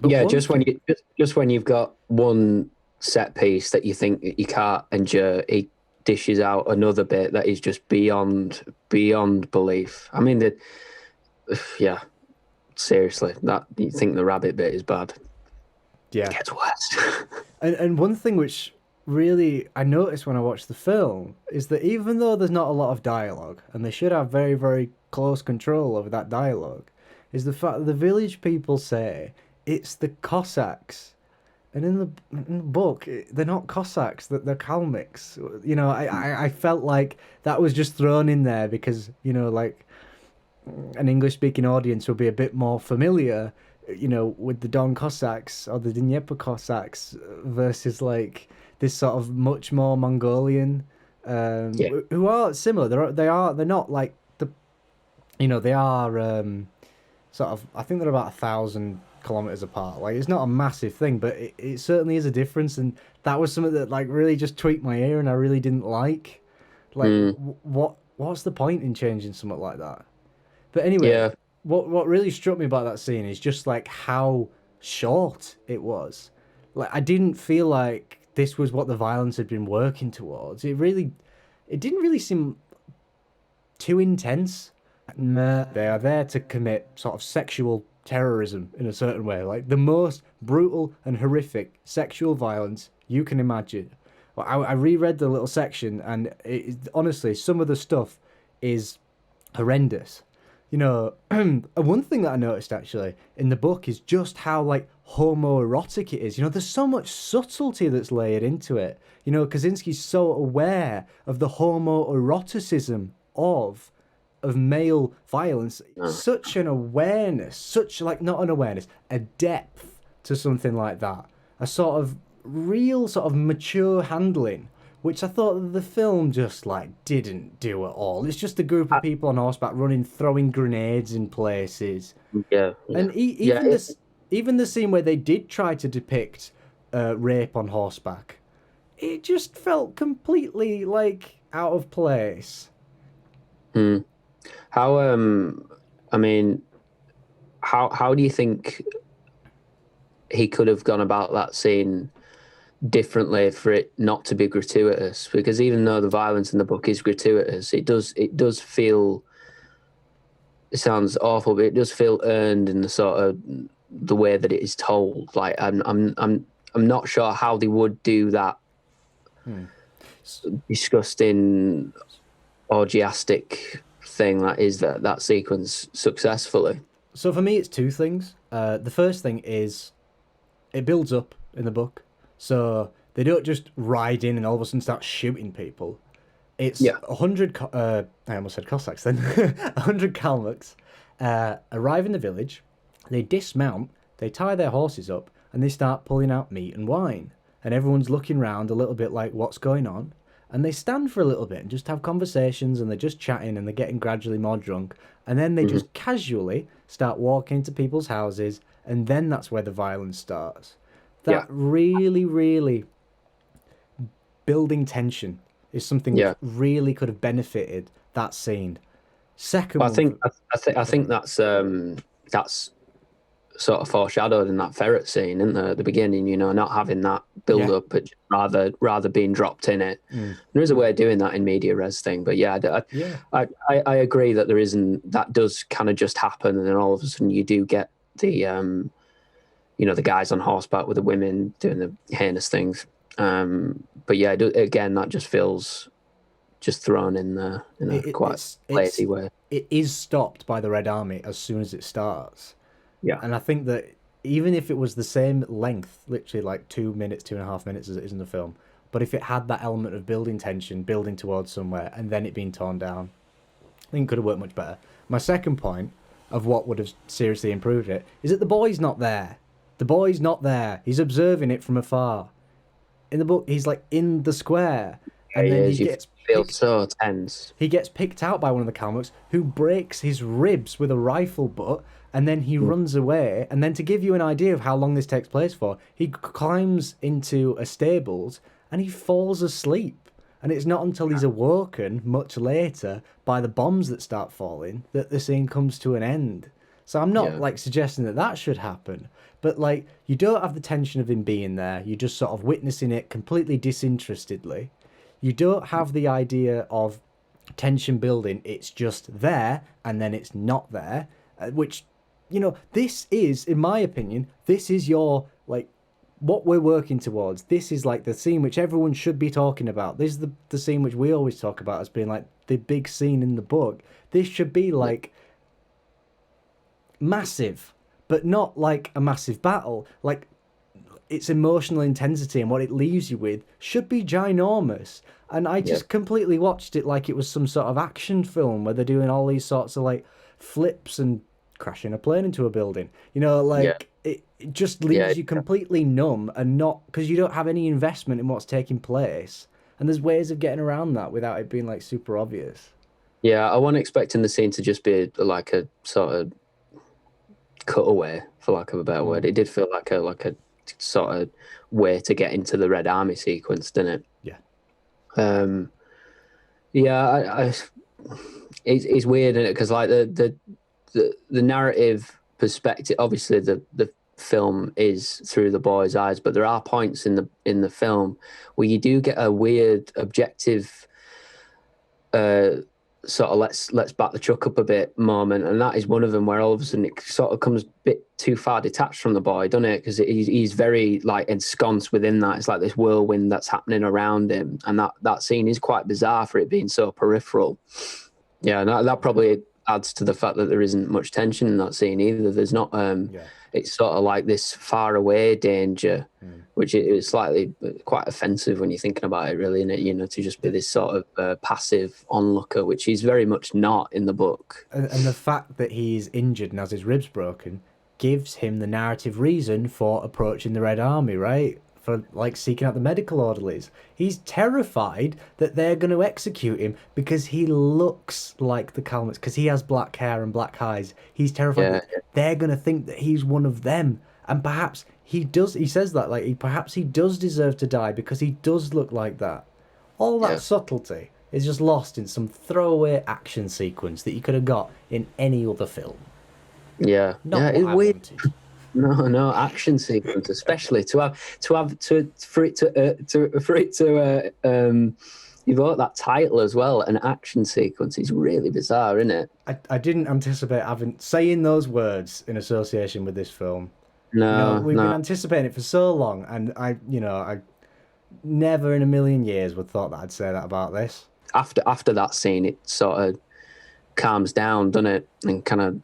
But yeah, just when you've got one set piece that you think you can't endure, he dishes out another bit that is just beyond belief. I mean, seriously, that you think the rabbit bit is bad. Yeah, it gets worse. and one thing which really I noticed when I watched the film is that even though there's not a lot of dialogue, and they should have very, very close control over that dialogue, is the fact that the village people say it's the Cossacks. And in the book, they're not Cossacks, they're Kalmyks. I felt like that was just thrown in there because, like an English-speaking audience would be a bit more familiar, with the Don Cossacks or the Dnieper Cossacks versus like this sort of much more Mongolian, who are similar. They're not like they are sort of, I think they're about 1,000 kilometers apart. Like, it's not a massive thing, but it certainly is a difference, and that was something that like really just tweaked my ear, and I really didn't like. Like, what's the point in changing something like that? But anyway, what really struck me about that scene is just like how short it was. Like, I didn't feel like this was what the violence had been working towards. It didn't really seem too intense. Nah, they are there to commit sort of sexual terrorism in a certain way, like the most brutal and horrific sexual violence you can imagine. Well, I reread the little section, and honestly, some of the stuff is horrendous. You know, one thing that I noticed actually in the book is just how like homoerotic it is. You know, there's so much subtlety that's layered into it. You know, Kaczynski's so aware of the homoeroticism of male violence. Such an awareness, such like not an awareness, a depth to something like that. A sort of real sort of mature handling, which I thought the film just like didn't do at all. It's just a group of people on horseback running, throwing grenades in places, Yeah, and yeah, even the scene where they did try to depict rape on horseback, it just felt completely like out of place. hmm. How I mean, how do you think he could have gone about that scene differently for it not to be gratuitous? Because even though the violence in the book is gratuitous, it does feel, it sounds awful, but it does feel earned in the sort of the way that it is told. Like I'm not sure how they would do that disgusting orgiastic thing that is that sequence successfully. So for me, it's two things. The first thing is it builds up in the book, so they don't just ride in and all of a sudden start shooting people. It's Yeah. 100. I almost said Cossacks then. 100 Kalmucks arrive in the village. They dismount. They tie their horses up, and they start pulling out meat and wine. And everyone's looking round a little bit like, what's going on? And they stand for a little bit and just have conversations, and they're just chatting, and they're getting gradually more drunk. And then they just casually start walking into people's houses, and then that's where the violence starts. Yeah. That really, really building tension is something which Yeah. really could have benefited that scene. Second Well, I one, think I think that's sort of foreshadowed in that ferret scene in the beginning. You know, not having that build yeah, up, but rather being dropped in it. There is a way of doing that in media res thing, but yeah, yeah, I agree that there isn't. That does kind of just happen, and then all of a sudden you do get the the guys on horseback with the women doing the heinous things. But yeah, again, that just feels just thrown in there in a quite lazy way. it is stopped by the Red Army as soon as it starts. Yeah. And I think that even if it was the same length, literally like 2 minutes, 2.5 minutes as it is in the film, but if it had that element of building tension, building towards somewhere, and then it being torn down, I think it could have worked much better. My second point of what would have seriously improved it is that the boy's not there. The boy's not there. He's observing it from afar. In the book, he's like in the square, Yeah, and then he you gets feel so tense. he gets picked out by one of the Kalmucks who breaks his ribs with a rifle butt, and then he runs away. And then to give you an idea of how long this takes place for, he climbs into a stables and he falls asleep. And it's not until he's awoken much later by the bombs that start falling that the scene comes to an end. So I'm not Yeah. like suggesting that that should happen, but like you don't have the tension of him being there. You're just sort of witnessing it completely disinterestedly. You don't have the idea of tension building. It's just there and then it's not there, which, you know, this is, in my opinion, this is your, like, what we're working towards. This is like the scene which everyone should be talking about. This is the scene which we always talk about as being like the big scene in the book. This should be like massive, but not like a massive battle. Like, its emotional intensity and what it leaves you with should be ginormous. And I just completely watched it like it was some sort of action film where they're doing all these sorts of like flips and crashing a plane into a building. You know, like it just leaves you completely numb and not, because you don't have any investment in what's taking place. And there's ways of getting around that without it being like super obvious. Yeah, I wasn't expecting the scene to just be like a sort of cutaway, for lack of a better word. It did feel like a sort of way to get into the Red Army sequence, didn't it? Yeah. Yeah, it's weird, isn't it? Because like the narrative perspective, obviously the film is through the boy's eyes, but there are points in the film where you do get a weird objective sort of let's back the truck up a bit moment, and that is one of them where all of a sudden it sort of comes a bit too far detached from the boy, doesn't it? Because he's very like ensconced within that. It's like this whirlwind that's happening around him, and that scene is quite bizarre for it being so peripheral. Yeah, and that probably adds to the fact that there isn't much tension in that scene either. There's not it's sort of like this far away danger, which is slightly quite offensive when you're thinking about it, really, isn't it? You know, to just be this sort of passive onlooker, which he's very much not in the book. And the fact that he's injured and has his ribs broken gives him the narrative reason for approaching the Red Army, right? For like seeking out the medical orderlies. He's terrified that they're going to execute him because he looks like the Kalmats, because he has black hair and black eyes. He's terrified that they're going to think that he's one of them, and perhaps he does. He says that perhaps he does deserve to die because he does look like that. All that subtlety is just lost in some throwaway action sequence that you could have got in any other film. Yeah, Not it's what I weird. wanted. No action sequence, especially for it to evoke that title as well. An action sequence is really bizarre, isn't it? I didn't anticipate saying those words in association with this film. No, we've been anticipating it for so long, and I never in a million years would thought that I'd say that about this. After that scene, it sort of calms down, doesn't it, and kind of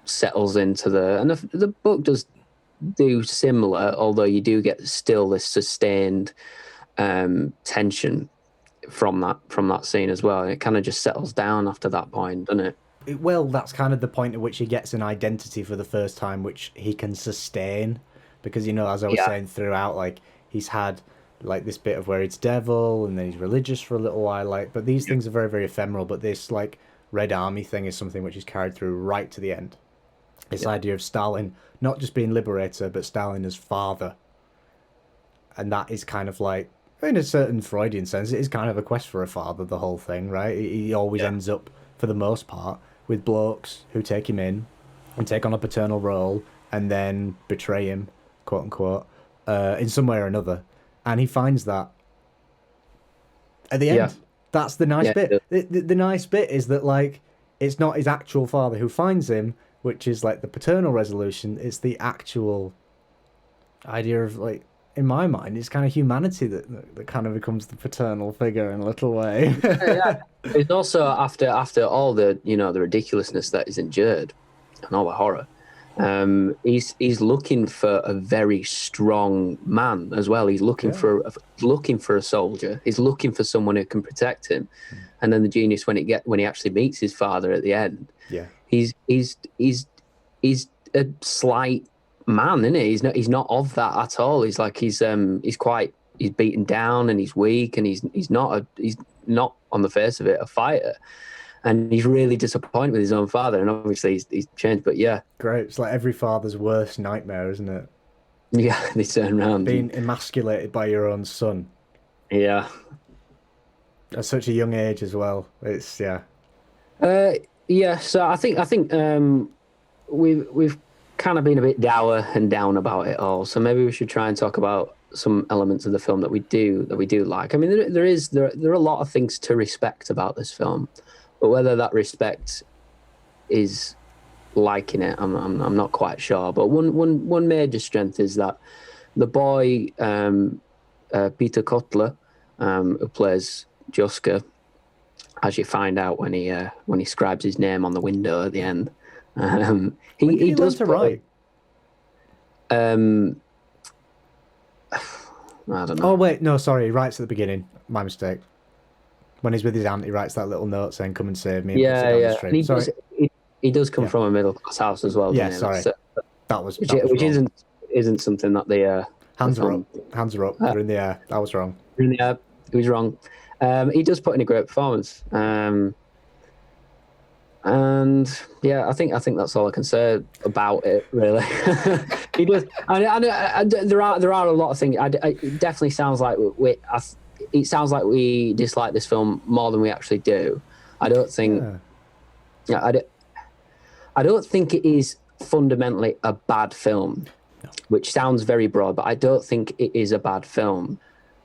settles into the book does do similar, although you do get still this sustained tension from that scene as well. It kind of just settles down after that point, doesn't it? Well, that's kind of the point at which he gets an identity for the first time, which he can sustain, because as I was saying throughout, like he's had like this bit of where it's devil and then he's religious for a little while, but these things are very, very ephemeral. But this like Red Army thing is something which is carried through right to the end. This idea of Stalin not just being liberator, but Stalin as father. And that is kind of like, in a certain Freudian sense, it is kind of a quest for a father, the whole thing, right? He always ends up, for the most part, with blokes who take him in and take on a paternal role and then betray him, quote unquote, in some way or another. And he finds that at the end. Yeah. That's the nice bit. The nice bit is that, like, it's not his actual father who finds him, which is like the paternal resolution. It's the actual idea of, like, in my mind, it's kind of humanity that kind of becomes the paternal figure in a little way. It's also after all the the ridiculousness that is endured and all the horror. He's looking for a very strong man as well. He's looking for a soldier. He's looking for someone who can protect him. And then the genius when he actually meets his father at the end. Yeah. He's a slight man, isn't he? He's not of that at all. He's like he's beaten down and he's weak and he's not on the face of it a fighter. And he's really disappointed with his own father, and obviously he's changed. But yeah, great. It's like every father's worst nightmare, isn't it? Yeah, they turn around being emasculated by your own son. Yeah, at such a young age as well. It's So I think we've kind of been a bit dour and down about it all. So maybe we should try and talk about some elements of the film that we do like. I mean, there are a lot of things to respect about this film. But whether that respect is liking it, I'm not quite sure. But one major strength is that the boy Peter Kotler, who plays Joska, as you find out when he scribes his name on the window at the end, he does to write. I don't know. Oh wait, no, sorry. He writes at the beginning. My mistake. When he's with his aunt, he writes that little note saying, "Come and save me." And he does come from a middle class house as well. Yeah, sorry. So, that was which isn't something that they hands are up. Hands are up. They're in the air. That was wrong. In the air. He was wrong. He does put in a great performance. And yeah, I think that's all I can say about it. Really, he does. There are a lot of things. It definitely sounds like it sounds like we dislike this film more than we actually do. I don't think. I don't think it is fundamentally a bad film. which sounds very broad, but I don't think it is a bad film.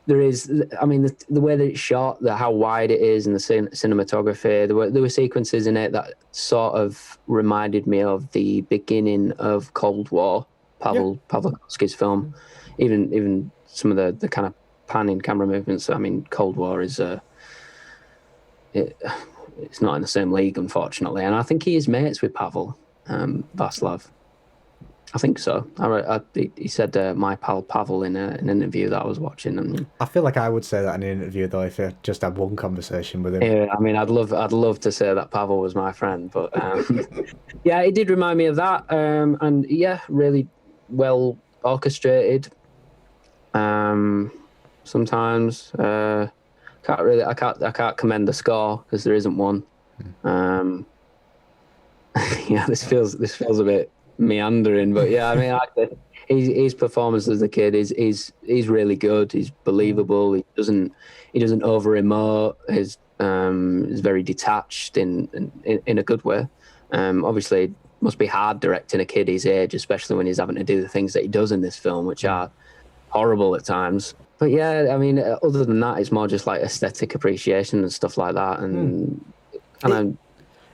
There is, I mean, the way that it's shot, how wide it is, and the cinematography. There were sequences in it that sort of reminded me of the beginning of Cold War, Pawlikowski's film. Even some of the kind of panning camera movements. I mean, Cold War is it's not in the same league, unfortunately. And I think he is mates with Pavel, Václav. I think so. He said my pal Pavel in an interview that I was watching, and I feel like I would say that in an interview though if I just had one conversation with him. yeah, I mean, I'd love to say that Pavel was my friend, but yeah, it did remind me of that, and yeah, really well orchestrated. Sometimes I can't commend the score because there isn't one. Yeah, this feels a bit meandering, but yeah, I mean, his performance as a kid is really good. He's believable. He doesn't over emote. He's very detached in a good way. Obviously, it must be hard directing a kid his age, especially when he's having to do the things that he does in this film, which are horrible at times. But yeah, I mean, other than that, it's more just like aesthetic appreciation and stuff like that, and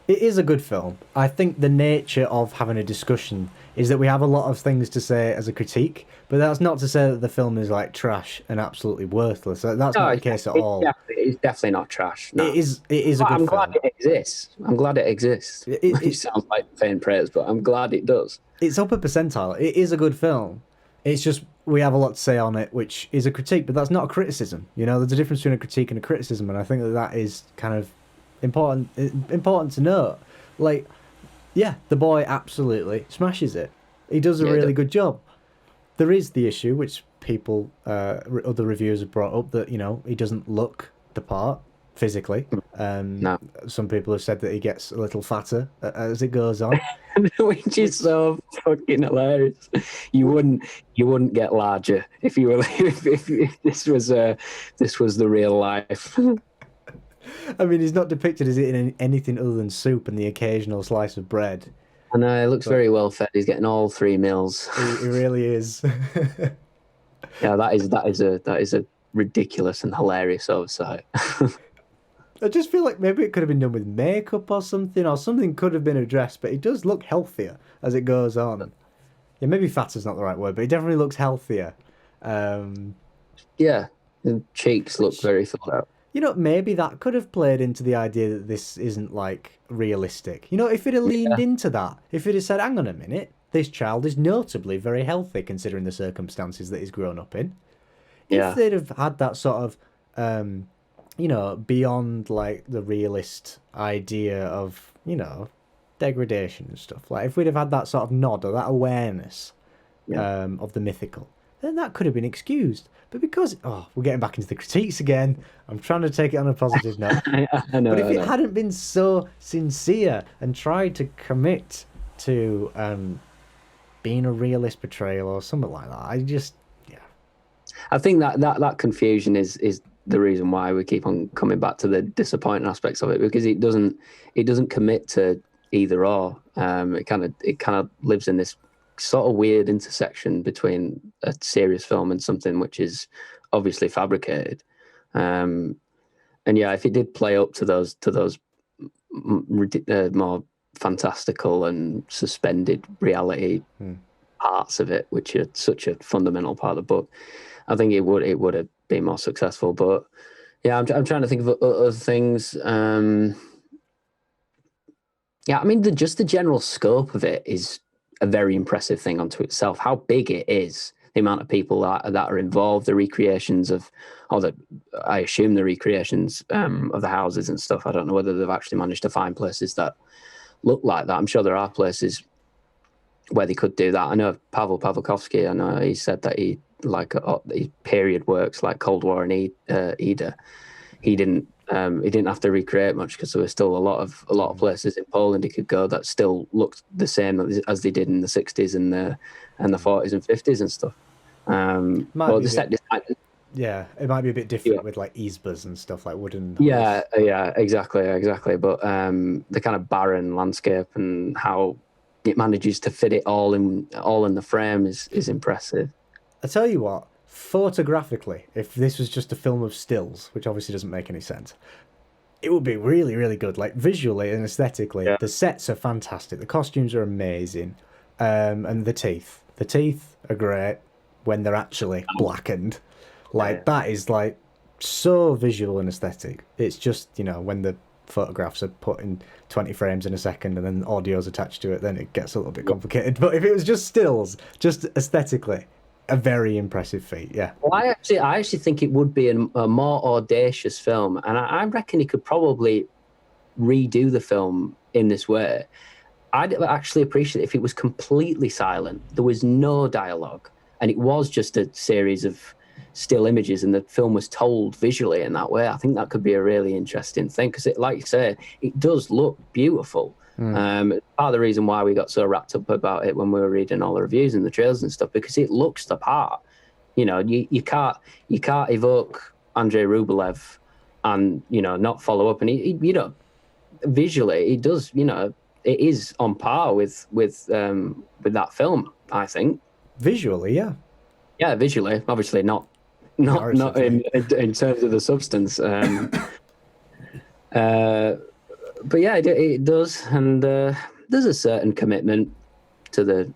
It is a good film. I think the nature of having a discussion is that we have a lot of things to say as a critique, but that's not to say that the film is like trash and absolutely worthless. That's not the case at all. It's definitely not trash. No. It is a good film. I'm glad it exists. I'm glad it exists. It sounds like faint praise, but I'm glad it does. It's upper percentile. It is a good film. It's just we have a lot to say on it, which is a critique, but that's not a criticism. You know, there's a difference between a critique and a criticism, and I think that is kind of important to note. Like, yeah, the boy absolutely smashes it. He does a really good job. There is the issue which people other reviewers have brought up, that he doesn't look the part physically. No. Some people have said that he gets a little fatter as it goes on. Which is so fucking hilarious. You wouldn't get larger if you were if this was the real life. I mean, he's not depicted as eating anything other than soup and the occasional slice of bread. I know, it looks very well fed. He's getting all 3 meals. He really is. Yeah, that is a ridiculous and hilarious oversight. I just feel like maybe it could have been done with makeup or something could have been addressed, but he does look healthier as it goes on. Yeah, maybe fatter's not the right word, but he definitely looks healthier. Yeah, the cheeks look very thought out. Maybe that could have played into the idea that this isn't, like, realistic. If it had leaned into that, if it had said, hang on a minute, this child is notably very healthy considering the circumstances that he's grown up in. If they'd have had that sort of, beyond, like, the realist idea of, degradation and stuff. Like, if we'd have had that sort of nod or that awareness of the mythical, then that could have been excused. But because, we're getting back into the critiques again. I'm trying to take it on a positive note. I know. But if it hadn't been so sincere and tried to commit to being a realist portrayal or something like that, I think that confusion is the reason why we keep on coming back to the disappointing aspects of it, because it doesn't commit to either or. It kind of lives in this sort of weird intersection between a serious film and something which is obviously fabricated. And yeah, if it did play up to those more fantastical and suspended reality parts of it, which are such a fundamental part of the book, I think it would have been more successful. But yeah, I'm trying to think of other things. Yeah, I mean, just the general scope of it is a very impressive thing unto itself. How big it is, the amount of people that are involved, the recreations of, I assume the recreations of the houses and stuff. I don't know whether they've actually managed to find places that look like that. I'm sure there are places where they could do that. I know Pavel Pawlikowski, I know he said that he period works like Cold War and Ida. He didn't have to recreate much because there were still a lot of places in Poland he could go that still looked the same as they did in the 60s and the 40s and 50s and stuff. Yeah, it might be a bit different with like izbas and stuff, like wooden. Yeah, exactly. But the kind of barren landscape and how it manages to fit it all in the frame is impressive. I tell you what, photographically, if this was just a film of stills, which obviously doesn't make any sense, it would be really, really good. Like visually and aesthetically, Yeah. the sets are fantastic. The costumes are amazing, and the teeth are great when they're actually blackened. Like that is like so visual and aesthetic. It's just, you know, when the photographs are put in 20 frames in a second and then audio's attached to it, then it gets a little bit complicated. But if it was just stills, just aesthetically, a very impressive feat. Yeah. Well, I actually think it would be a more audacious film, and I reckon he could probably redo the film in this way. I'd actually appreciate it if it was completely silent. There was no dialogue, and it was just a series of still images, and the film was told visually in that way. I think that could be a really interesting thing because, like you say, it does look beautiful. Part of the reason why we got so wrapped up about it when we were reading all the reviews and the trailers and stuff, because it looks the part. You know, you can't evoke Andrei Rublev and, you know, not follow up. And he you know, visually it does. You know, it is on par with that film. I think Visually, yeah. Yeah, visually, obviously not in terms of the substance. But yeah, it does, and there's a certain commitment to the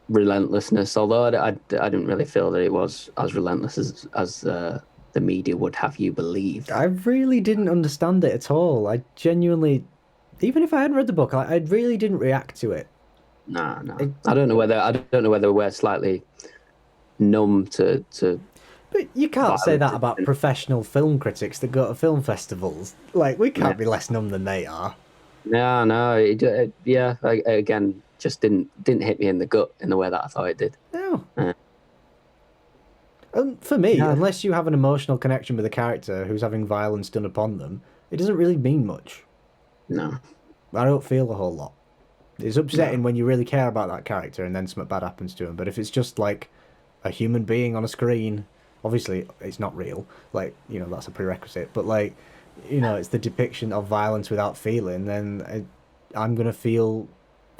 relentlessness. Although I didn't really feel that it was as relentless as the media would have you believe. I really didn't understand it at all. I genuinely, even if I hadn't read the book, I really didn't react to it. No. I don't know whether we're slightly numb to. But you can't say that about professional film critics that go to film festivals. Like, we can't be less numb than they are. No. Again, just didn't hit me in the gut in the way that I thought it did. No. And for me, unless you have an emotional connection with a character who's having violence done upon them, it doesn't really mean much. No. I don't feel a whole lot. It's upsetting when you really care about that character and then something bad happens to him. But if it's just like a human being on a screen, obviously it's not real. Like, you know, that's a prerequisite. But like, you know, it's the depiction of violence without feeling. Then I'm gonna feel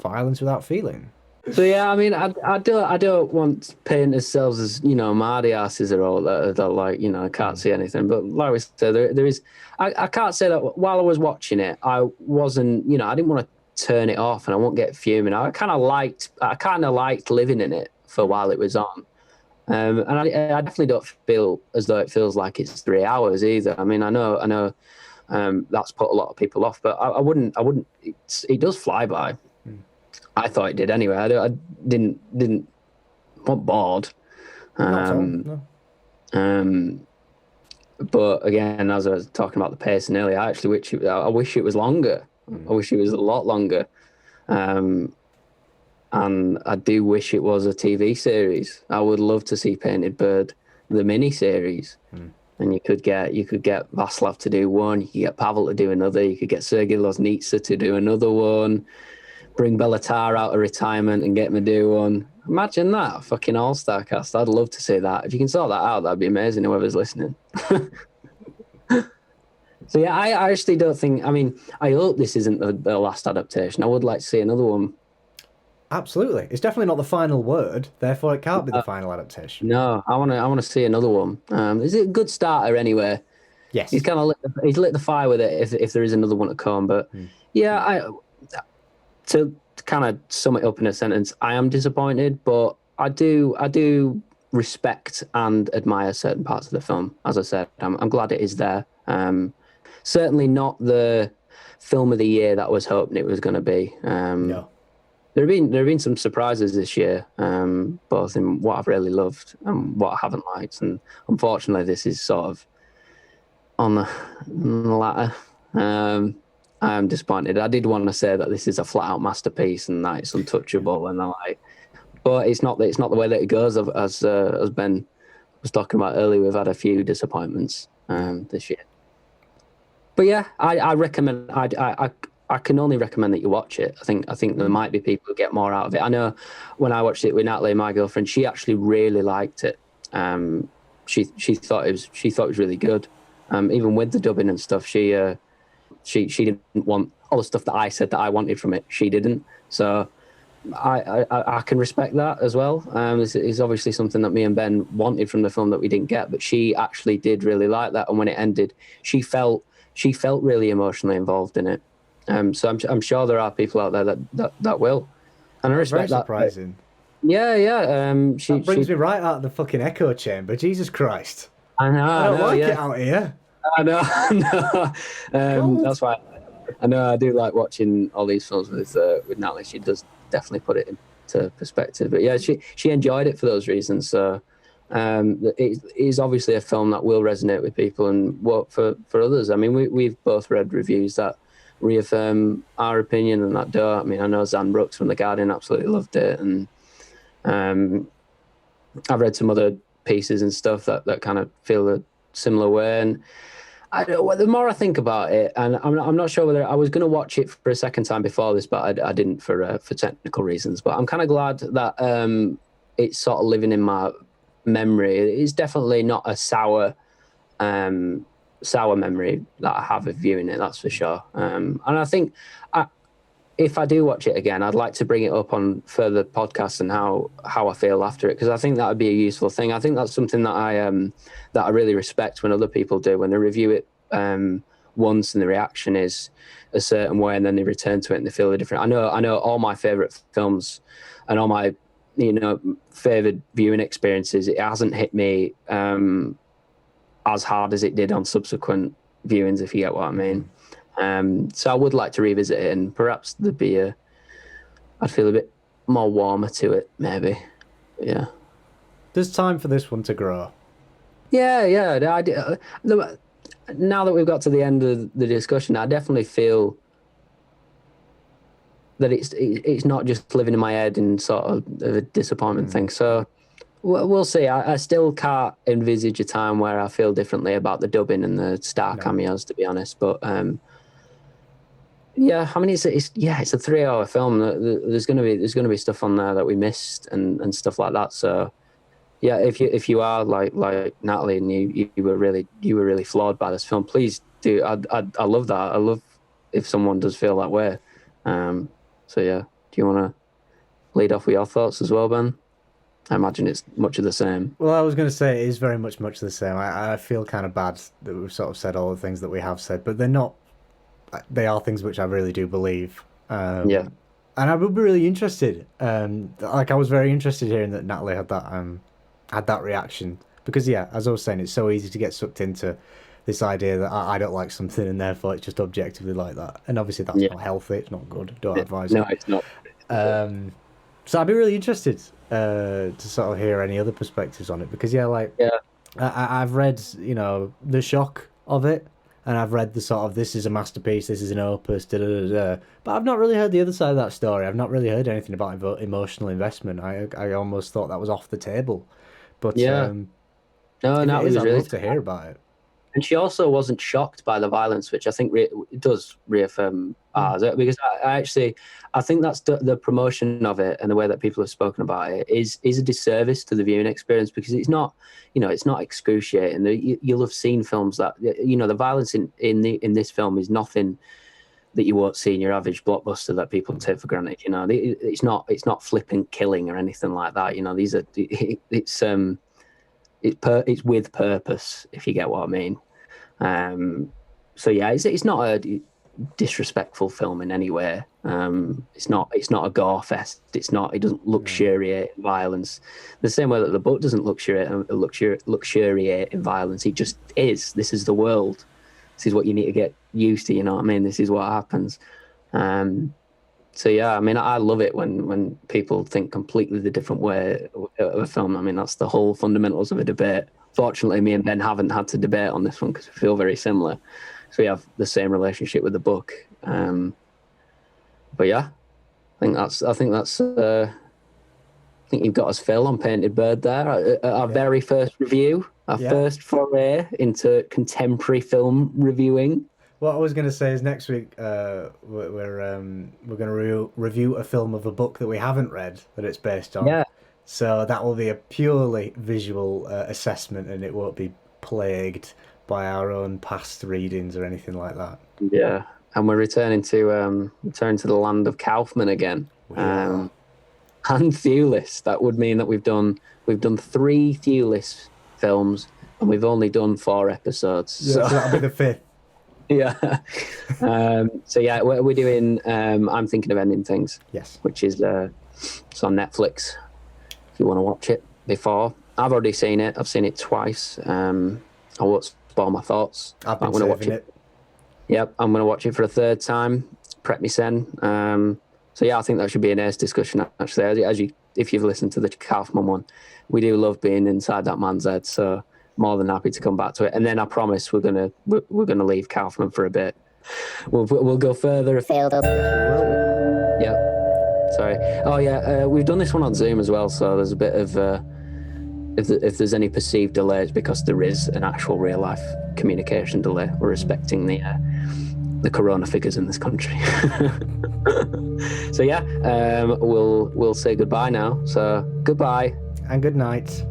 violence without feeling. So yeah, I mean, I don't want paint ourselves as, you know, mardy asses are all that like, you know, I can't see anything. But like we said, there is. I can't say that while I was watching it, I wasn't, you know, I didn't want to turn it off and I won't get fuming. I kind of liked living in it for while it was on. And I definitely don't feel as though it feels like it's 3 hours either. I mean, I know that's put a lot of people off, but I wouldn't. It does fly by. I thought it did anyway. I didn't want bored. No. But again, as I was talking about the pacing earlier, I wish it was longer. I wish it was a lot longer. And I do wish it was a TV series. I would love to see Painted Bird, the mini series. And you could get Václav to do one, you could get Pavel to do another, you could get Sergei Loznitsa to do another one, bring Bellatar out of retirement and get him to do one. Imagine that, fucking all-star cast. I'd love to see that. If you can sort that out, that'd be amazing, whoever's listening. So yeah, I actually don't think, I mean, I hope this isn't the last adaptation. I would like to see another one. Absolutely. It's definitely not the final word, therefore it can't be the final adaptation. No, I want to see another one. Is it a good starter anyway? Yes. He's kind of lit the fire with it if there is another one to come. But yeah, to kind of sum it up in a sentence, I am disappointed, but I do respect and admire certain parts of the film. As I said, I'm glad it is there. Certainly not the film of the year that I was hoping it was going to be. No. There have been some surprises this year, both in what I've really loved and what I haven't liked, and unfortunately, this is sort of on the latter. I am disappointed. I did want to say that this is a flat-out masterpiece and that it's untouchable, and but it's not the way that it goes. As Ben was talking about earlier, we've had a few disappointments this year. But yeah, I recommend. I can only recommend that you watch it. I think there might be people who get more out of it. I know when I watched it with Natalie, my girlfriend, she actually really liked it. She thought it was really good. Even with the dubbing and stuff, she She didn't want all the stuff that I said that I wanted from it. She didn't. So I can respect that as well. It's obviously something that me and Ben wanted from the film that we didn't get, but she actually did really like that. And when it ended, she felt really emotionally involved in it. So I'm sure there are people out there that will, and I respect Very that. surprising. Yeah. That brings me right out of the fucking echo chamber. Jesus Christ! I know. I don't like it out here. I know. That's why I know I do like watching all these films with Natalie. She does definitely put it into perspective. But yeah, she enjoyed it for those reasons. So it is obviously a film that will resonate with people and work for others. I mean, we've both read reviews that reaffirm our opinion and that don't. I mean, I know Zan Brooks from The Guardian absolutely loved it, and I've read some other pieces and stuff that kind of feel a similar way. And the more I think about it, and I'm not sure whether I was going to watch it for a second time before this, but I didn't for technical reasons. But I'm kind of glad that it's sort of living in my memory. It's definitely not a sour memory that I have of viewing it. That's for sure. And I think if I do watch it again, I'd like to bring it up on further podcasts and how I feel after it, because I think that would be a useful thing. I think that's something that I really respect when other people do, when they review it once and the reaction is a certain way, and then they return to it and they feel different. I know all my favorite films and all my favorite viewing experiences. It hasn't hit me as hard as it did on subsequent viewings, if you get what I mean. So I would like to revisit it, and perhaps I'd feel a bit more warmer to it, maybe. Yeah. There's time for this one to grow. Yeah. Now that we've got to the end of the discussion, I definitely feel that it's not just living in my head and sort of a disappointment thing. So we'll see. I still can't envisage a time where I feel differently about the dubbing and the star cameos, to be honest. But yeah, I mean, it's a 3-hour film. There's gonna be stuff on there that we missed and stuff like that. So yeah, if you are like Natalie and you were really flawed by this film, please do. I love that. I love if someone does feel that way. So yeah, do you want to lead off with your thoughts as well, Ben? I imagine it's much of the same. Well, I was going to say it is very much the same. I feel kind of bad that we've sort of said all the things that we have said, but they're not. They are things which I really do believe. Yeah. And I would be really interested. I was very interested hearing that Natalie had that reaction, because yeah, as I was saying, it's so easy to get sucked into this idea that I don't like something and therefore it's just objectively like that. And obviously that's not healthy. It's not good. Don't advise it. No, it's not. So I'd be really interested to sort of hear any other perspectives on it, because I've read the shock of it, and I've read the sort of this is a masterpiece, this is an opus, but I've not really heard the other side of that story. I've not really heard anything about emotional investment. I almost thought that was off the table, but yeah, no, I'd really love to hear about it. And she also wasn't shocked by the violence, which I think it does reaffirm ours. Because I think that's the promotion of it and the way that people have spoken about it is a disservice to the viewing experience, because it's not, it's not excruciating. You'll have seen films that, the violence in this film is nothing that you won't see in your average blockbuster that people take for granted. It's not flipping killing or anything like that. These are it's with purpose, if you get what I mean. So yeah, it's not a disrespectful film in any way. It's not a gore fest. It doesn't luxuriate in violence the same way that the book doesn't luxuriate in violence. It just is. This is the world. This is what you need to get used to. You know what I mean? This is what happens. So yeah, I mean, I love it when people think completely the different way of a film. I mean, that's the whole fundamentals of a debate. Fortunately, me and Ben haven't had to debate on this one because we feel very similar. So we have the same relationship with the book. But yeah, I think you've got us Phil on Painted Bird there. Our very first review, first foray into contemporary film reviewing. What I was going to say is next week we're going to review a film of a book that we haven't read that it's based on. Yeah. So that will be a purely visual assessment, and it won't be plagued by our own past readings or anything like that. Yeah. and we're returning to the land of Kaufman again. And Thewlis. That would mean that we've done 3 Thewlis films, and we've only done 4 episodes. Yeah, so that'll be the 5th. Yeah. So yeah, we're doing. I'm thinking of ending things. Yes. Which is it's on Netflix. If you want to watch it before, I've already seen it. I've seen it twice. I won't spoil my thoughts. I've been saving it. Yep, I'm going to watch it for a 3rd time. Prep me sen. So yeah, I think that should be an ace discussion. Actually, if you've listened to the Kaufman one, we do love being inside that man's head. So more than happy to come back to it. And then I promise we're gonna leave Kaufman for a bit. We'll go further afield. Yeah. Sorry. Oh yeah, we've done this one on Zoom as well. So there's a bit of if there's any perceived delays, because there is an actual real life communication delay. We're respecting the corona figures in this country. So yeah, we'll say goodbye now. So goodbye and good night.